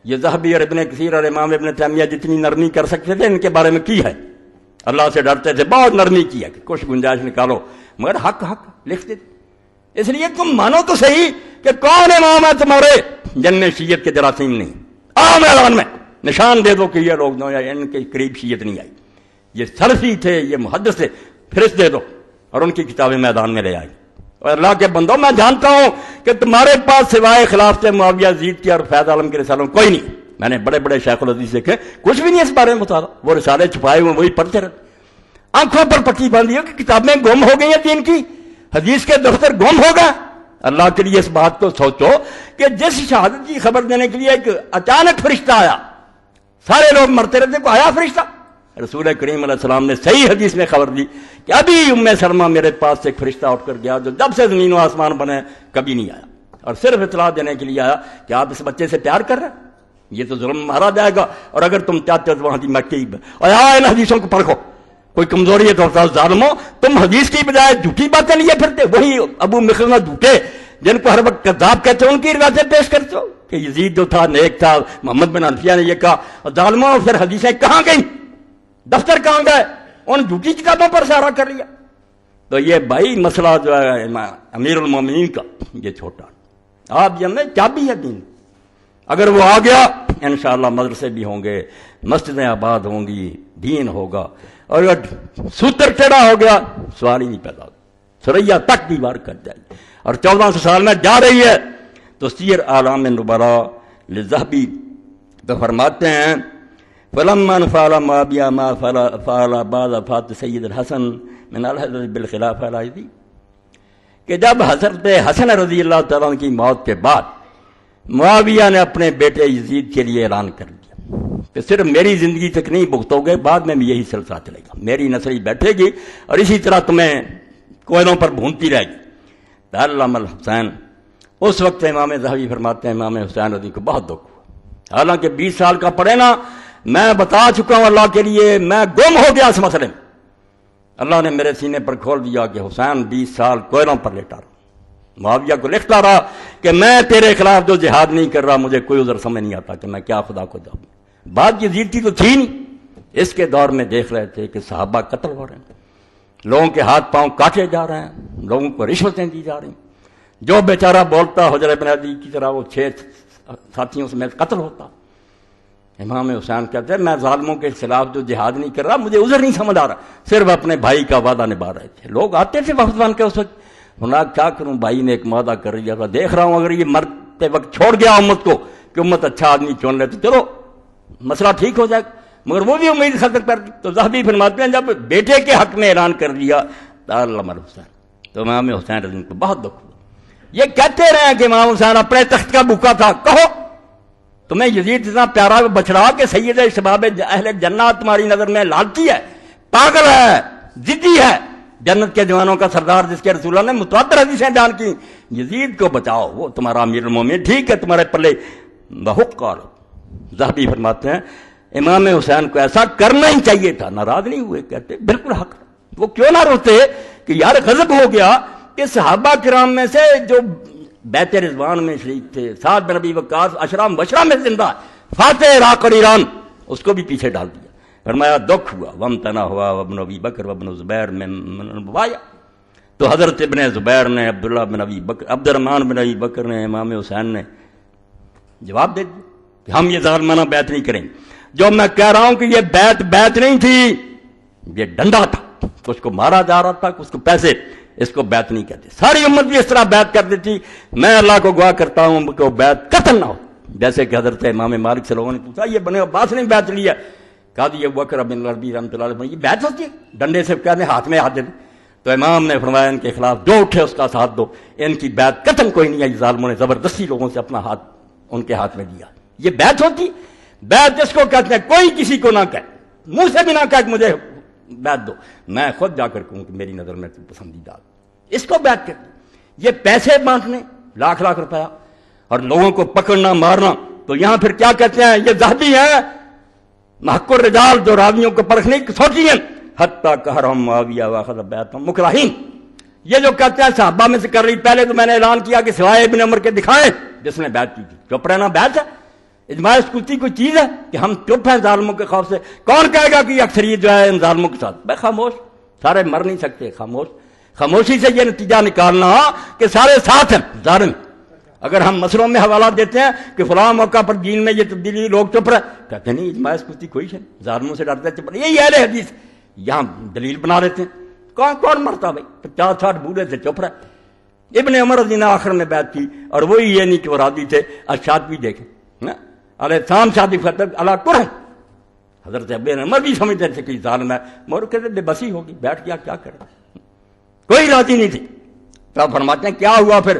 A: یہ ذہبی اور ابن کثیر اور امام ابن تیمیہ جتنی نرمی کر سکتے تھے ان کے بارے میں کی ہے. اللہ سے ڈرتے تھے، بہت نرمی کی ہے کہ کچھ گنجائش نکالو، مگر حق لکھ دیتے. اس لیے تم مانو تو صحیح کہ کون امام ہے تمہارے جن میں شیعت کے جراثیم نہیں. عام اعلان میں نشان دے دو کہ یہ لوگ یا ان کے قریب شیعت نہیں آئی، یہ سلفی تھے، یہ محدث تھے، فہرست دے دو اور ان کی کتابیں میدان میں لے آئی. اور اللہ کے بندوں، میں جانتا ہوں کہ تمہارے پاس سوائے خلافت معاویہ یزید کی اور فیض عالم کے رسالوں کوئی نہیں. میں نے بڑے بڑے شیخ الحدیث دیکھے، کچھ بھی نہیں اس بارے میں مطالعہ. وہ رسالے چھپائے ہوئے وہی پڑھتے رہتے، آنکھوں پر پٹی باندھی ہو کہ کتابیں گم ہو گئی ہیں دین کی، حدیث کے دفتر گم ہو گئے. اللہ کے لیے اس بات کو سوچو کہ جس شہادت کی خبر دینے کے لیے ایک اچانک فرشتہ آیا، سارے لوگ مرتے رہتے، کو آیا فرشتہ. رسول کریم علیہ السلام نے صحیح حدیث میں خبر دی کہ ابھی ام سلمہ میرے پاس سے ایک فرشتہ اٹھ کر گیا جو جب سے زمین و آسمان بنے کبھی نہیں آیا، اور صرف اطلاع دینے کے لیے آیا کہ آپ اس بچے سے پیار کر رہے ہیں، یہ تو ظلم مارا جائے گا، اور اگر تم چاہتے ہو تو وہاں کی مکی اور ان حدیثوں کو پرکھو. کوئی کمزوری ہے تو ظالمو، تم حدیث کی بجائے جھوٹی باتیں لیے پھرتے. وہی ابو مخرمہ جھوٹے جن کو ہر وقت کذاب کہتے ہیں، ان کی روایتیں پیش کرتے ہو کہ یزید جو تھا نیک تھا، محمد بن حنفیہ نے یہ کہا. اور ظالموں پھر حدیثیں کہاں گئیں، دفتر کہاں گئے، ان جھوٹی کتابوں پر سہارا کر لیا. تو یہ بھائی مسئلہ جو ہے امیر المومنین کا، یہ چھوٹا آپ یہ میں چابی ہے دین. اگر وہ آ گیا انشاءاللہ مدرسے بھی ہوں گے، مسجدیں آباد ہوں گی، دین ہوگا. اور اگر سوتر ٹیڑھا ہو گیا سوال ہی نہیں پیدا ہوگا، سریا تک دیوار کر جائے گی. اور 1400 سال میں جا رہی ہے. تو سیر اعلام نبلاء للذہبی تو فرماتے ہیں فلما فعل معاویہ ما فعل بعد وفات سید الحسن من الحضرت بالخلافہ الراشدی، کہ جب حضرت حسن رضی اللہ تعالیٰ عنہ کی موت کے بعد معاویہ نے اپنے بیٹے یزید کے لیے اعلان کر دیا کہ صرف میری زندگی تک نہیں بھگتو گے، بعد میں بھی یہی سلسلہ چلے گا، میری نسل بیٹھے گی اور اسی طرح تمہیں کوئلوں پر بھونتی رہے گی. علامہ الحسین اس وقت امام ذہبی فرماتے ہیں امام حسین رضی کو بہت دکھ ہوا، حالانکہ 20 سال کا پڑھے نا، میں بتا چکا ہوں اللہ کے لیے، میں گم ہو گیا اس مسئلے میں. اللہ نے میرے سینے پر کھول دیا کہ حسین 20 سال کوئلوں پر لیٹا رہا. معاویہ کو لکھتا رہا کہ میں تیرے خلاف جو جہاد نہیں کر رہا، مجھے کوئی عذر سمجھ نہیں آتا کہ میں کیا خدا کو جاؤں. بات یزید کی تو تھی نہیں، اس کے دور میں دیکھ رہے تھے کہ صحابہ قتل ہو رہے ہیں، لوگوں کے ہاتھ پاؤں کاٹے جا رہے ہیں، لوگوں کو رشوتیں دی جا رہی ہیں، جو بیچارہ بولتا حجر بن عدی کی طرح وہ 6 ساتھیوں سمیت قتل ہوتا۔ امام حسین کہتے ہیں میں ظالموں کے خلاف جو جہاد نہیں کر رہا، مجھے عذر نہیں سمجھ آ رہا، صرف اپنے بھائی کا وعدہ نبھا رہے تھے۔ لوگ آتے تھے وفد بن کے اس وقت، ہونا کیا کروں، بھائی نے ایک وعدہ کر لیا تھا، دیکھ رہا ہوں اگر یہ مرتے وقت چھوڑ گیا امت کو کہ امت اچھا آدمی چن لے تو چلو مسئلہ ٹھیک ہو جائے، مگر وہ بھی امید ختم کر دی۔ تو ذہبی فرماتے ہیں جب بیٹے کے حق میں اعلان کر دیا علامہ حسین تو امام حسین رضی اللہ عنہ کو بہت دکھ ہوا۔ یہ کہتے رہے کہ امام حسین اپنے تخت کا بھوکا تھا، کہو تمہیں یزید اتنا پیارا بچڑا کہ سید شباب اہل جنت تمہاری نظر میں لالچی ہے، پاگل ہے، ضدی ہے، جنت کے جوانوں کا سردار جس کے رسول اللہ نے متواتر حدیثیں بیان کی، یزید کو بچاؤ، وہ تمہارا امیر المومنین، ٹھیک ہے تمہارے پلے بہت قال۔ ذہبی فرماتے ہیں امام حسین کو ایسا کرنا ہی چاہیے تھا، ناراض نہیں ہوئے، کہتے بالکل حق، وہ کیوں نہ روتے کہ یار غضب ہو گیا کہ صحابہ کرام میں سے جو بیت رضوان میں شریک تھے، سعد بن ابی وقاص اشرا مبشرہ میں زندہ، فاتح عراق اور ایران، اس کو بھی پیچھے ڈال دیا۔ فرمایا دکھ ہوا، وامتنا ہوا وابن ابی بکر وابن زبیر میں بایا۔ تو حضرت ابن زبیر نے، عبداللہ بن ابی بکر، عبد الرحمن بن ابی بکر نے، امام حسین نے جواب دے دیا کہ ہم یہ ظالمانہ بیعت نہیں کریں گے۔ جو میں کہہ رہا ہوں کہ یہ بیعت نہیں تھی، یہ ڈنڈا تھا، کچھ کو مارا جا رہا تھا، کچھ کو پیسے، اس کو بیعت نہیں کہتے۔ ساری امت بھی اس طرح بیعت کر دیتی۔ میں اللہ کو گواہ کرتا ہوں کہ وہ بیعت قتل نہ ہو، جیسے کہ حضرت امام مالک سے لوگوں نے پوچھا یہ بنے عباس نے بیعت لی ہے، قاضی ابوبکر بن عربی رحمۃ اللہ علیہ، یہ بیعت ہوتی ہے؟ ڈنڈے سے کہتے ہیں ہاتھ میں ہاتھ دے دیں۔ تو امام نے فرمایا ان کے خلاف جو اٹھے اس کا ساتھ دو، ان کی بیعت قتل کوئی نہیں ہے، ظالموں نے زبردستی لوگوں سے اپنا ہاتھ ان کے ہاتھ میں دیا۔ یہ بیعت ہوتی؟ بیعت جس کو کہتے ہیں کوئی کسی کو نہ کہے، منہ سے بھی نہ کہے کہ مجھے بیعت دو، میں خود جا کر کہوں کہ میری نظر میں تو پسندیدہ، اس کو بیعت کہتے ہیں۔ یہ پیسے بانٹنے لاکھ لاکھ روپیہ اور لوگوں کو پکڑنا مارنا، تو یہاں پھر کیا کہتے ہیں یہ ذہبی ہیں محق الرجال جو راویوں کو پرکھنے کی سوچی ہیں، حتیٰ کہرہم معاویہ واخذ بیعتہم مکرہین، یہ جو کہتے ہیں صحابہ میں سے کر رہی، پہلے تو میں نے اعلان کیا کہ سوائے ابن عمر کے دکھائیں جس نے بیعت کی تھی، چپ رہنا بیعت ہے؟ اجماع سکوتی کوئی چیز ہے کہ ہم چپ ہیں ظالموں کے خوف سے؟ کون کہے گا کہ اکثریت جو ہے ان ظالموں کے ساتھ؟ بھائی خاموش، سارے مر نہیں سکتے، خاموش۔ خاموشی سے یہ نتیجہ نکالنا کہ سارے ساتھ ہیں ظالم۔ اگر ہم مسئلوں میں حوالہ دیتے ہیں کہ فلاں موقع پر دین میں یہ تبدیلی، لوگ چپ رہے، کہتے نہیں اجماع سکوتی کوئی ہے، ظالموں سے ڈرتے چپ رہے، یہی اہل حدیث یہاں دلیل بنا لیتے ہیں۔ کون مرتا بھائی؟ 50-60 بوڑھے سے چپ رہے۔ ابن عمر رضی اللہ آخر میں بیعت کی، اور وہی یہ نہیں کہ وہ راضی تھے۔ اشاد بھی دیکھیں علیہ السلام شادی فتح اللہ قرآن، حضرت ابن عمر بھی سمجھتے تھے کہ ظالم ہے، مگر کہتے بے بسی ہوگی، بیٹھ گیا کیا کرے، کوئی راضی نہیں تھی۔ تو فرماتے ہیں کیا ہوا پھر؟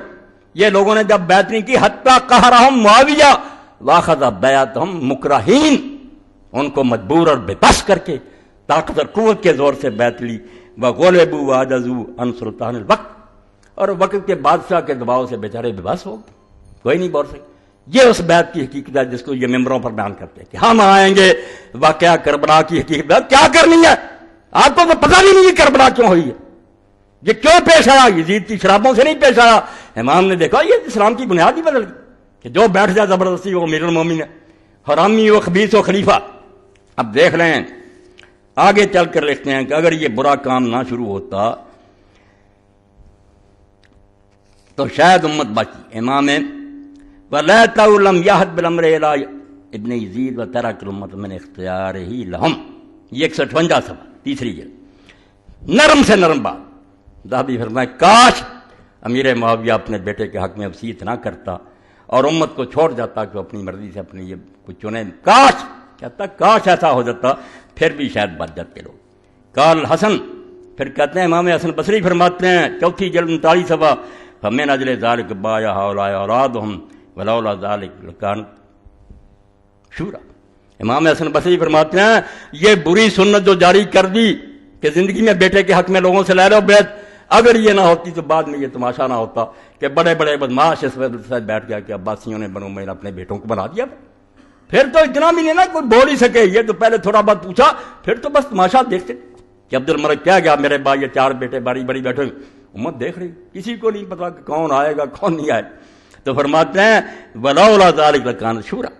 A: یہ لوگوں نے جب بیعت نہیں کی، حتیٰ قہرہم معاویہ واخذ بیعتہم مکرہین، ان کو مجبور اور بے بس کر کے طاقت اور قوت کے زور سے بیعت لی۔ وغلبوا وعجزوا عن سلطان الوقت، اور وقت کے بادشاہ کے دباؤ سے بیچارے بے بس ہو گئے، کوئی نہیں بول سکے۔ یہ اس بیعت کی حقیقت ہے جس کو یہ ممبروں پر بیان کرتے ہیں کہ ہم آئیں گے، واقعہ کربلا کی حقیقت کیا کرنی ہے؟ آپ کو تو پتہ بھی نہیں کربلا کیوں ہوئی ہے، یہ کیوں پیش آیا؟ یزید کی شرابوں سے نہیں پیش آیا۔ امام نے دیکھا یہ اسلام کی بنیاد ہی بدل گئی کہ جو بیٹھ جائے زبردستی وہ امیر المومنین ہے، حرامی و خبیث و خلیفہ۔ اب دیکھ لیں آگے چل کر لکھتے ہیں کہ اگر یہ برا کام نہ شروع ہوتا تو شاید امت بچی۔ امام وَلَيْتَهُ لَمْ يَهْدْ بِالْأَمْرِ إِلَىٰ ابن یزید وَتَرَكَ الْأُمَّةَ مِنْ اخْتِيَارِهِ لَهُمْ، یہ 158 صفحہ تیسری جلد، نرم سے نرم بات۔ ذہبی فرمائے کاش امیر معاویہ اپنے بیٹے کے حق میں وصیت نہ کرتا اور امت کو چھوڑ جاتا کہ وہ اپنی مرضی سے اپنی یہ کچھ چنے، کاش کہتا کاش ایسا ہو جاتا، پھر بھی شاید بچ جاتے لوگ۔ قال حسن، پھر کہتے ہیں امام حسن بصری فرماتے ہیں 4 جلد 39 صفحہ، فَمِنْ أَجْلِ ذَلِكَ بَايَعَ هَؤُلَاءِ أَوْلَادُهُمْ وَلَوْلَا ذَلِكَ لَكَانَتْ شُورَىٰ۔ امام حسن بصری فرماتے ہیں یہ بری سنت جو جاری کر دی کہ زندگی میں بیٹے کے حق میں لوگوں سے لے لو بیعت، اگر یہ نہ ہوتی تو بعد میں یہ تماشا نہ ہوتا کہ بڑے بڑے بدماش اس وجہ سے بیٹھ گیا کہ عباسیوں نے بنو امیہ اپنے بیٹوں کو بنا دیا۔ پھر تو اتنا بھی نہیں نا کوئی بول ہی سکے، یہ تو پہلے تھوڑا بہت پوچھا، پھر تو بس تماشا دیکھتے کہ عبد الملک کیا گیا میرے بھائی یہ 4 بیٹے بڑی بڑی بیٹھے، امت دیکھ رہی، کسی کو نہیں پتا کہ کون آئے گا کون نہیں آئے۔ تو فرماتے ہیں وَلَوْلَا ذَلِكَ لَكَانَتْ شُورَىٰ،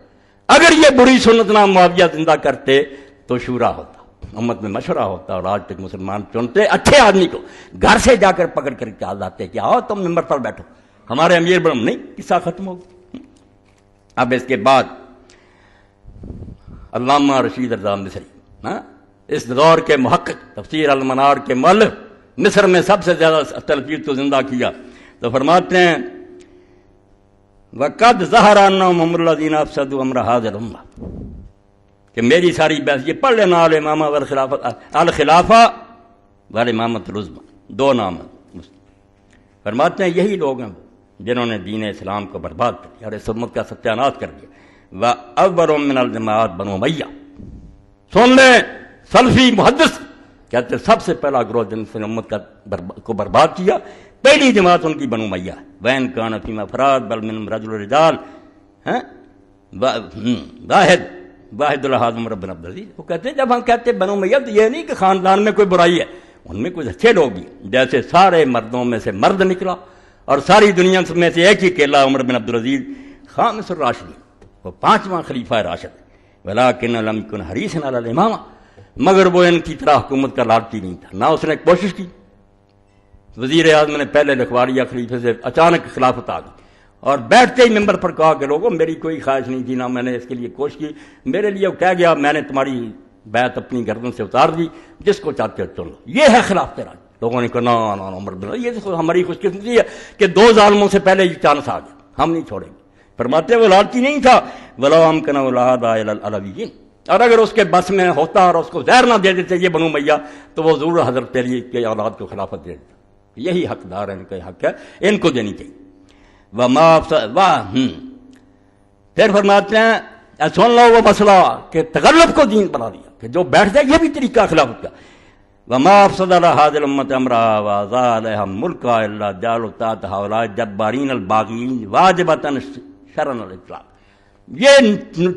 A: اگر یہ بری سنت نہ معاویہ زندہ کرتے تو شورا ہوتا، امت میں مشورہ ہوتا، اور آج تک مسلمان چنتے اچھے آدمی کو گھر سے جا کر پکڑ کر کے آتے کہ آؤ تم ممبر پر بیٹھو، ہمارے امیر بنو، نہیں، قصہ ختم ہو گیا۔ اب اس کے بعد علامہ رشید رضا مصری، اس دور کے محقق، تفسیر المنار کے مؤلف، مصر میں سب سے زیادہ تلفیق کو زندہ کیا، تو فرماتے ہیں وَقَدْ ظَهَرَ أَنَّهُمْ هُمُ الَّذِينَ أَفْسَدُوا أَمْرَ هَذِهِ الْأُمَّةِ کہ میری ساری بحث، یہ پڑھ لینا الامامہ والخلافہ والامامۃ العظمیٰ، دو نام ہیں۔ فرماتے ہیں یہی لوگ ہیں جنہوں نے دین اسلام کو برباد کر دیا اور اس امت کا ستیاناش کر دیا۔ وَأَوَّلُ مِنَ الْجَمَاعَاتِ بنو امیہ، سن لیں سلفی محدث کہتے سب سے پہلا گروہ جن سے امت کو برباد کیا، پہلی جماعت ان کی بنو امیہ ہے۔ وَإِنْ كَانَ فِيمَا أَفْرَادٌ بَلْ مِنْهُمْ رَجُلٌ رِجَالٌ واحد الحاظ عمر بن عبد العزیز، وہ کہتے ہیں جب ہم کہتے ہیں بنو امیہ تو یہ نہیں کہ خاندان میں کوئی برائی ہے، ان میں کچھ اچھے لوگ بھی، جیسے سارے مردوں میں سے مرد نکلا اور ساری دنیا میں سے ایک ہی اکیلا عمر بن عبد العزیز خامس الراشدین، وہ پانچواں خلیفہ راشد، ولیکن لم یکن حریصا علی الامامہ، مگر وہ ان کی طرح حکومت کا لالچی نہیں تھا، نہ اس نے کوشش کی۔ وزیر اعظم نے پہلے لکھوا لیا خلیفے سے، اچانک خلافت آ گئی اور بیٹھتے ہی ممبر پر کہا کہ لوگوں میری کوئی خواہش نہیں تھی، نہ میں نے اس کے لیے کوشش کی، میرے لیے وہ کہہ گیا میں نے تمہاری بیعت اپنی گردن سے اتار دی، جس کو چاہتے ہو چن لو، یہ ہے خلافت راج۔ لوگوں نے کہا نا عمر بن، یہ ہماری خوش قسمتی ہے کہ دو ظالموں سے پہلے یہ چانس آ گیا، ہم نہیں چھوڑیں گے۔ فرماتے وہ لالچی نہیں تھا، وَلَوْ أَمْكَنَهُ لَهَدَا إِلَى الْعَلَوِيِّينَ، اور اگر اس کے بس میں ہوتا اور اس کو زہر نہ دے دیتے یہ بنو امیہ تو وہ ضرور حضرت علی کے اولاد کو خلافت دے دیتا۔ یہی حقدار ہے، ان کا حق ہے، ان کو دینی چاہیے۔ پھر فرماتے ہیں سن لو وہ مسئلہ کہ تغلب کو دین بنا دیا، کہ جو بیٹھ جائے یہ بھی طریقہ خلافت کا۔ وَمَا أَفْسَدَ هَذِهِ الْأُمَّةَ أَمْرَهَا وَأَزَالَهَا مُلْكَهَا إِلَّا جَعَلُوا تَحْتَ هَؤُلَاءِ الْجَبَّارِينَ الْبَاغِينَ وَاجِبَةً شَرْعًا الْإِطْلَاقِ، یہ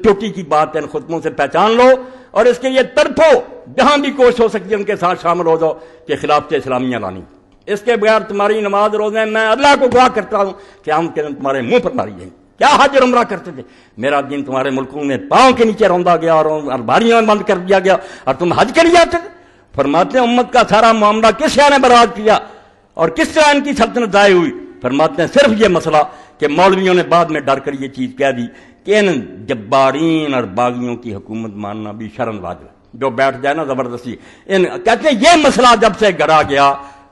A: ٹوٹی کی بات ہے، ان خطبوں سے پہچان لو اور اس کے یہ تڑپو، جہاں بھی کوشش ہو سکتی ہے ان کے ساتھ شامل ہو جاؤ کہ خلافت اسلامیہ لانی، اس کے بغیر تمہاری نماز روزے میں اللہ کو گواہ کرتا ہوں کہ ہم کے دن تمہارے منہ پر ماری جائیں۔ کیا حج اور عمرہ کرتے تھے؟ میرا دین تمہارے ملکوں میں پاؤں کے نیچے روندا گیا اور باریاں بند کر دیا گیا اور تم حج کے لیے آتے تھے۔ فرماتے ہیں امت کا سارا معاملہ کس شاہ نے برباد کیا اور کس طرح ان کی سلطنت ضائع ہوئی؟ فرماتے ہیں صرف یہ مسئلہ کہ مولویوں نے بعد میں ڈر کر یہ چیز کہہ دی کہ ان جبارین اور باغیوں کی حکومت ماننا بھی شرم واجب ہے، جو بیٹھ جائے نا زبردستی، کہتے ہیں یہ مسئلہ جب سے گڑا گیا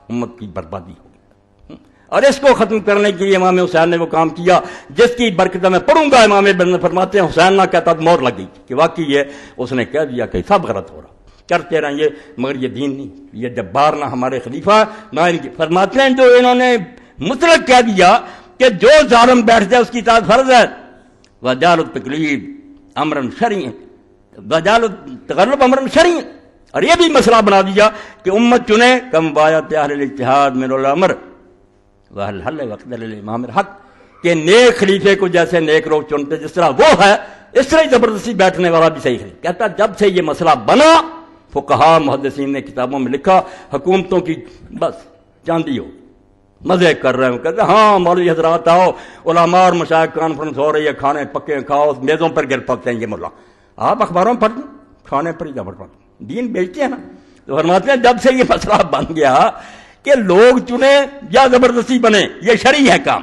A: امت کی بربادی ہو گئی، اور اس کو ختم کرنے کے لیے امام حسین نے وہ کام کیا جس کی برکت میں پڑھوں گا۔ امام ابن فرماتے ہیں حسین نہ کہتا تو مور لگ گئی کہ واقعی یہ اس نے کہہ دیا کہ سب غلط ہو رہا، کرتے رہیں یہ، مگر یہ دین نہیں، یہ جبار نہ ہمارے خلیفہ نہ ان کی۔ فرماتے ہیں جو انہوں نے مطلق کہہ دیا کہ جو ظالم بیٹھ جائے اس کی اطاعت فرض ہے، وجعل التقلیب امرا شرعی، وجعل التغلب امرا شرعی، اور یہ بھی مسئلہ بنا دیا کہ امت چنے کم بایات اہل الاجتہاد من الامر واہل حل وقت الامام الحق، کہ نیک خلیفے کو جیسے نیک لوگ چنتے جس طرح وہ ہے اس طرح زبردستی بیٹھنے والا بھی صحیح ہے۔ کہتا جب سے یہ مسئلہ بنا فقہا محدثین نے کتابوں میں لکھا حکومتوں کی بس چاندی ہو، مزے کر رہے ہیں، کہتے ہاں مولوی حضرات آؤ، علماء اور مشائخ کانفرنس ہو رہی ہے، کھانے پکے کھاؤ، میزوں پر گر پکتے ہیں یہ ملا، آپ اخباروں میں پڑھتے کھانے پر ہی جبر پڑھتے، دین بیچتے ہیں نا۔ تو فرماتے ہیں جب سے یہ مسئلہ بن گیا کہ لوگ چنے یا زبردستی بنے، یہ شرعی ہے کام،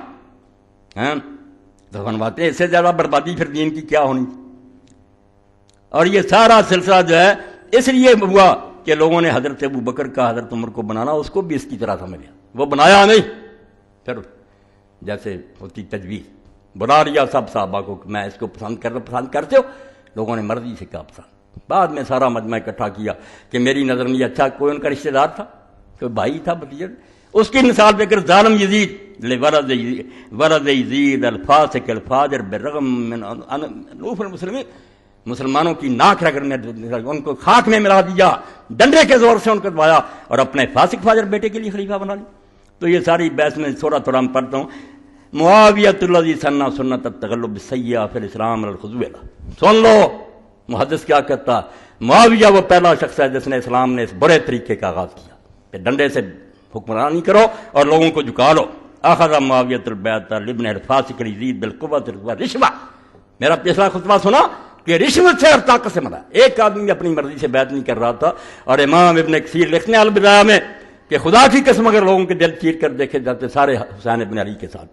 A: تو فرماتے ہیں اس سے زیادہ بربادی پھر دین کی کیا ہونی۔ اور یہ سارا سلسلہ جو ہے اس لیے ہوا کہ لوگوں نے حضرت ابو بکر کا حضرت عمر کو بنانا اس کو بھی اس کی طرح سمجھ لیا، وہ بنایا نہیں، پھر جیسے ہوتی تجویز بنا لیا سب صحابہ کو کہ میں اس کو پسند کرتے ہو، لوگوں نے مرضی سے کہا پسند، بعد میں سارا مجمع اکٹھا کیا کہ میری نظر میں یہ اچھا، کوئی ان کا رشتہ دار تھا، کوئی بھائی تھا، بھتیجا، اس کی مثال دے کر ظالم یزید ولد یزید الفاسق الفاجر بالرغم من انوف المسلمین، مسلمانوں کی ناک رگڑنے ان کو خاک میں ملا دیا، ڈنڈے کے زور سے ان کو دبایا اور اپنے فاسق فاجر بیٹے کے لیے خلیفہ بنا لی۔ تو یہ ساری بحث میں تھوڑا تھوڑا میں پڑھتا ہوں۔ معاویۃ الذی سنہ سنت التغلب بالسیئہ فی الاسلام الخضوع، سن لو محدث کیا کہتا، معاویہ وہ پہلا شخص ہے جس نے اسلام نے اس برے طریقے کا آغاز کیا کہ ڈنڈے سے حکمرانی کرو اور لوگوں کو جھکا لو۔ اخذ معاویۃ البیعۃ لابن الفاسق یزید بالقوۃ والرشوہ، میرا پچھلا خطبہ سنا، کہ رشوت سے اور طاقت سے منع. ایک آدمی اپنی مرضی سے بیعت نہیں کر رہا تھا. اور امام ابن کثیر لکھتے ہیں البدایہ میں کہ خدا کی قسم اگر لوگوں کے دل چیر کر دیکھے جاتے سارے حسین ابن علی کے ساتھ.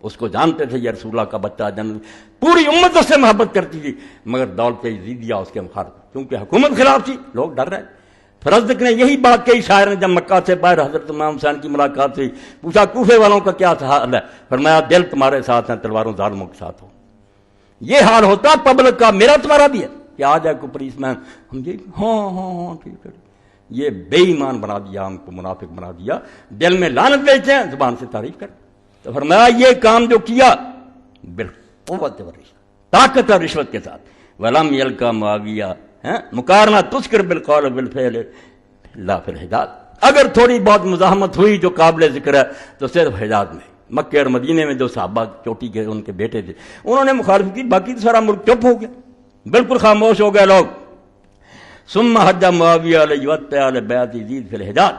A: اس کو جانتے تھے یہ رسول اللہ کا بچہ جنم، پوری امت اس سے محبت کرتی تھی، مگر دولت یزیدیہ اس کے مخالف، کیونکہ حکومت خلاف تھی، لوگ ڈر رہے. فرزدق نے یہی بات کہی شاعر نے جب مکہ سے باہر حضرت امام حسین کی ملاقات ہوئی. پوچھا کوفے والوں کا کیا حال ہے؟ فرمایا دل تمہارے ساتھ ہیں، تلواروں ظالموں کے ساتھ ہو. یہ حال ہوتا پبلک کا، میرا تمہارا بھی ہے کہ آ جائے کوئی پولیس مین ہم یہ ہاں ٹھیک ہے. یہ بے ایمان بنا دیا، ہم کو منافق بنا دیا. دل میں لعنت بیچتے ہیں، زبان سے تعریف کریں. تو فرمایا یہ کام جو کیا بالقوت و رشوت، طاقت اور رشوت کے ساتھ. ولم یلقا معاویہ، مقارنہ تذکر بالقول بالفعل لا فی الحجاز. اگر تھوڑی بہت مزاحمت ہوئی جو قابل ذکر ہے تو صرف حجاز میں. مکے اور مدینے میں جو صحابہ چوٹی کے ان کے بیٹے تھے انہوں نے مخالفت کی، باقی سارا ملک چپ ہو گیا، بالکل خاموش ہو گئے لوگ. ثم حج معاویہ علیہ وطع بیعت یزید فی الحجاز.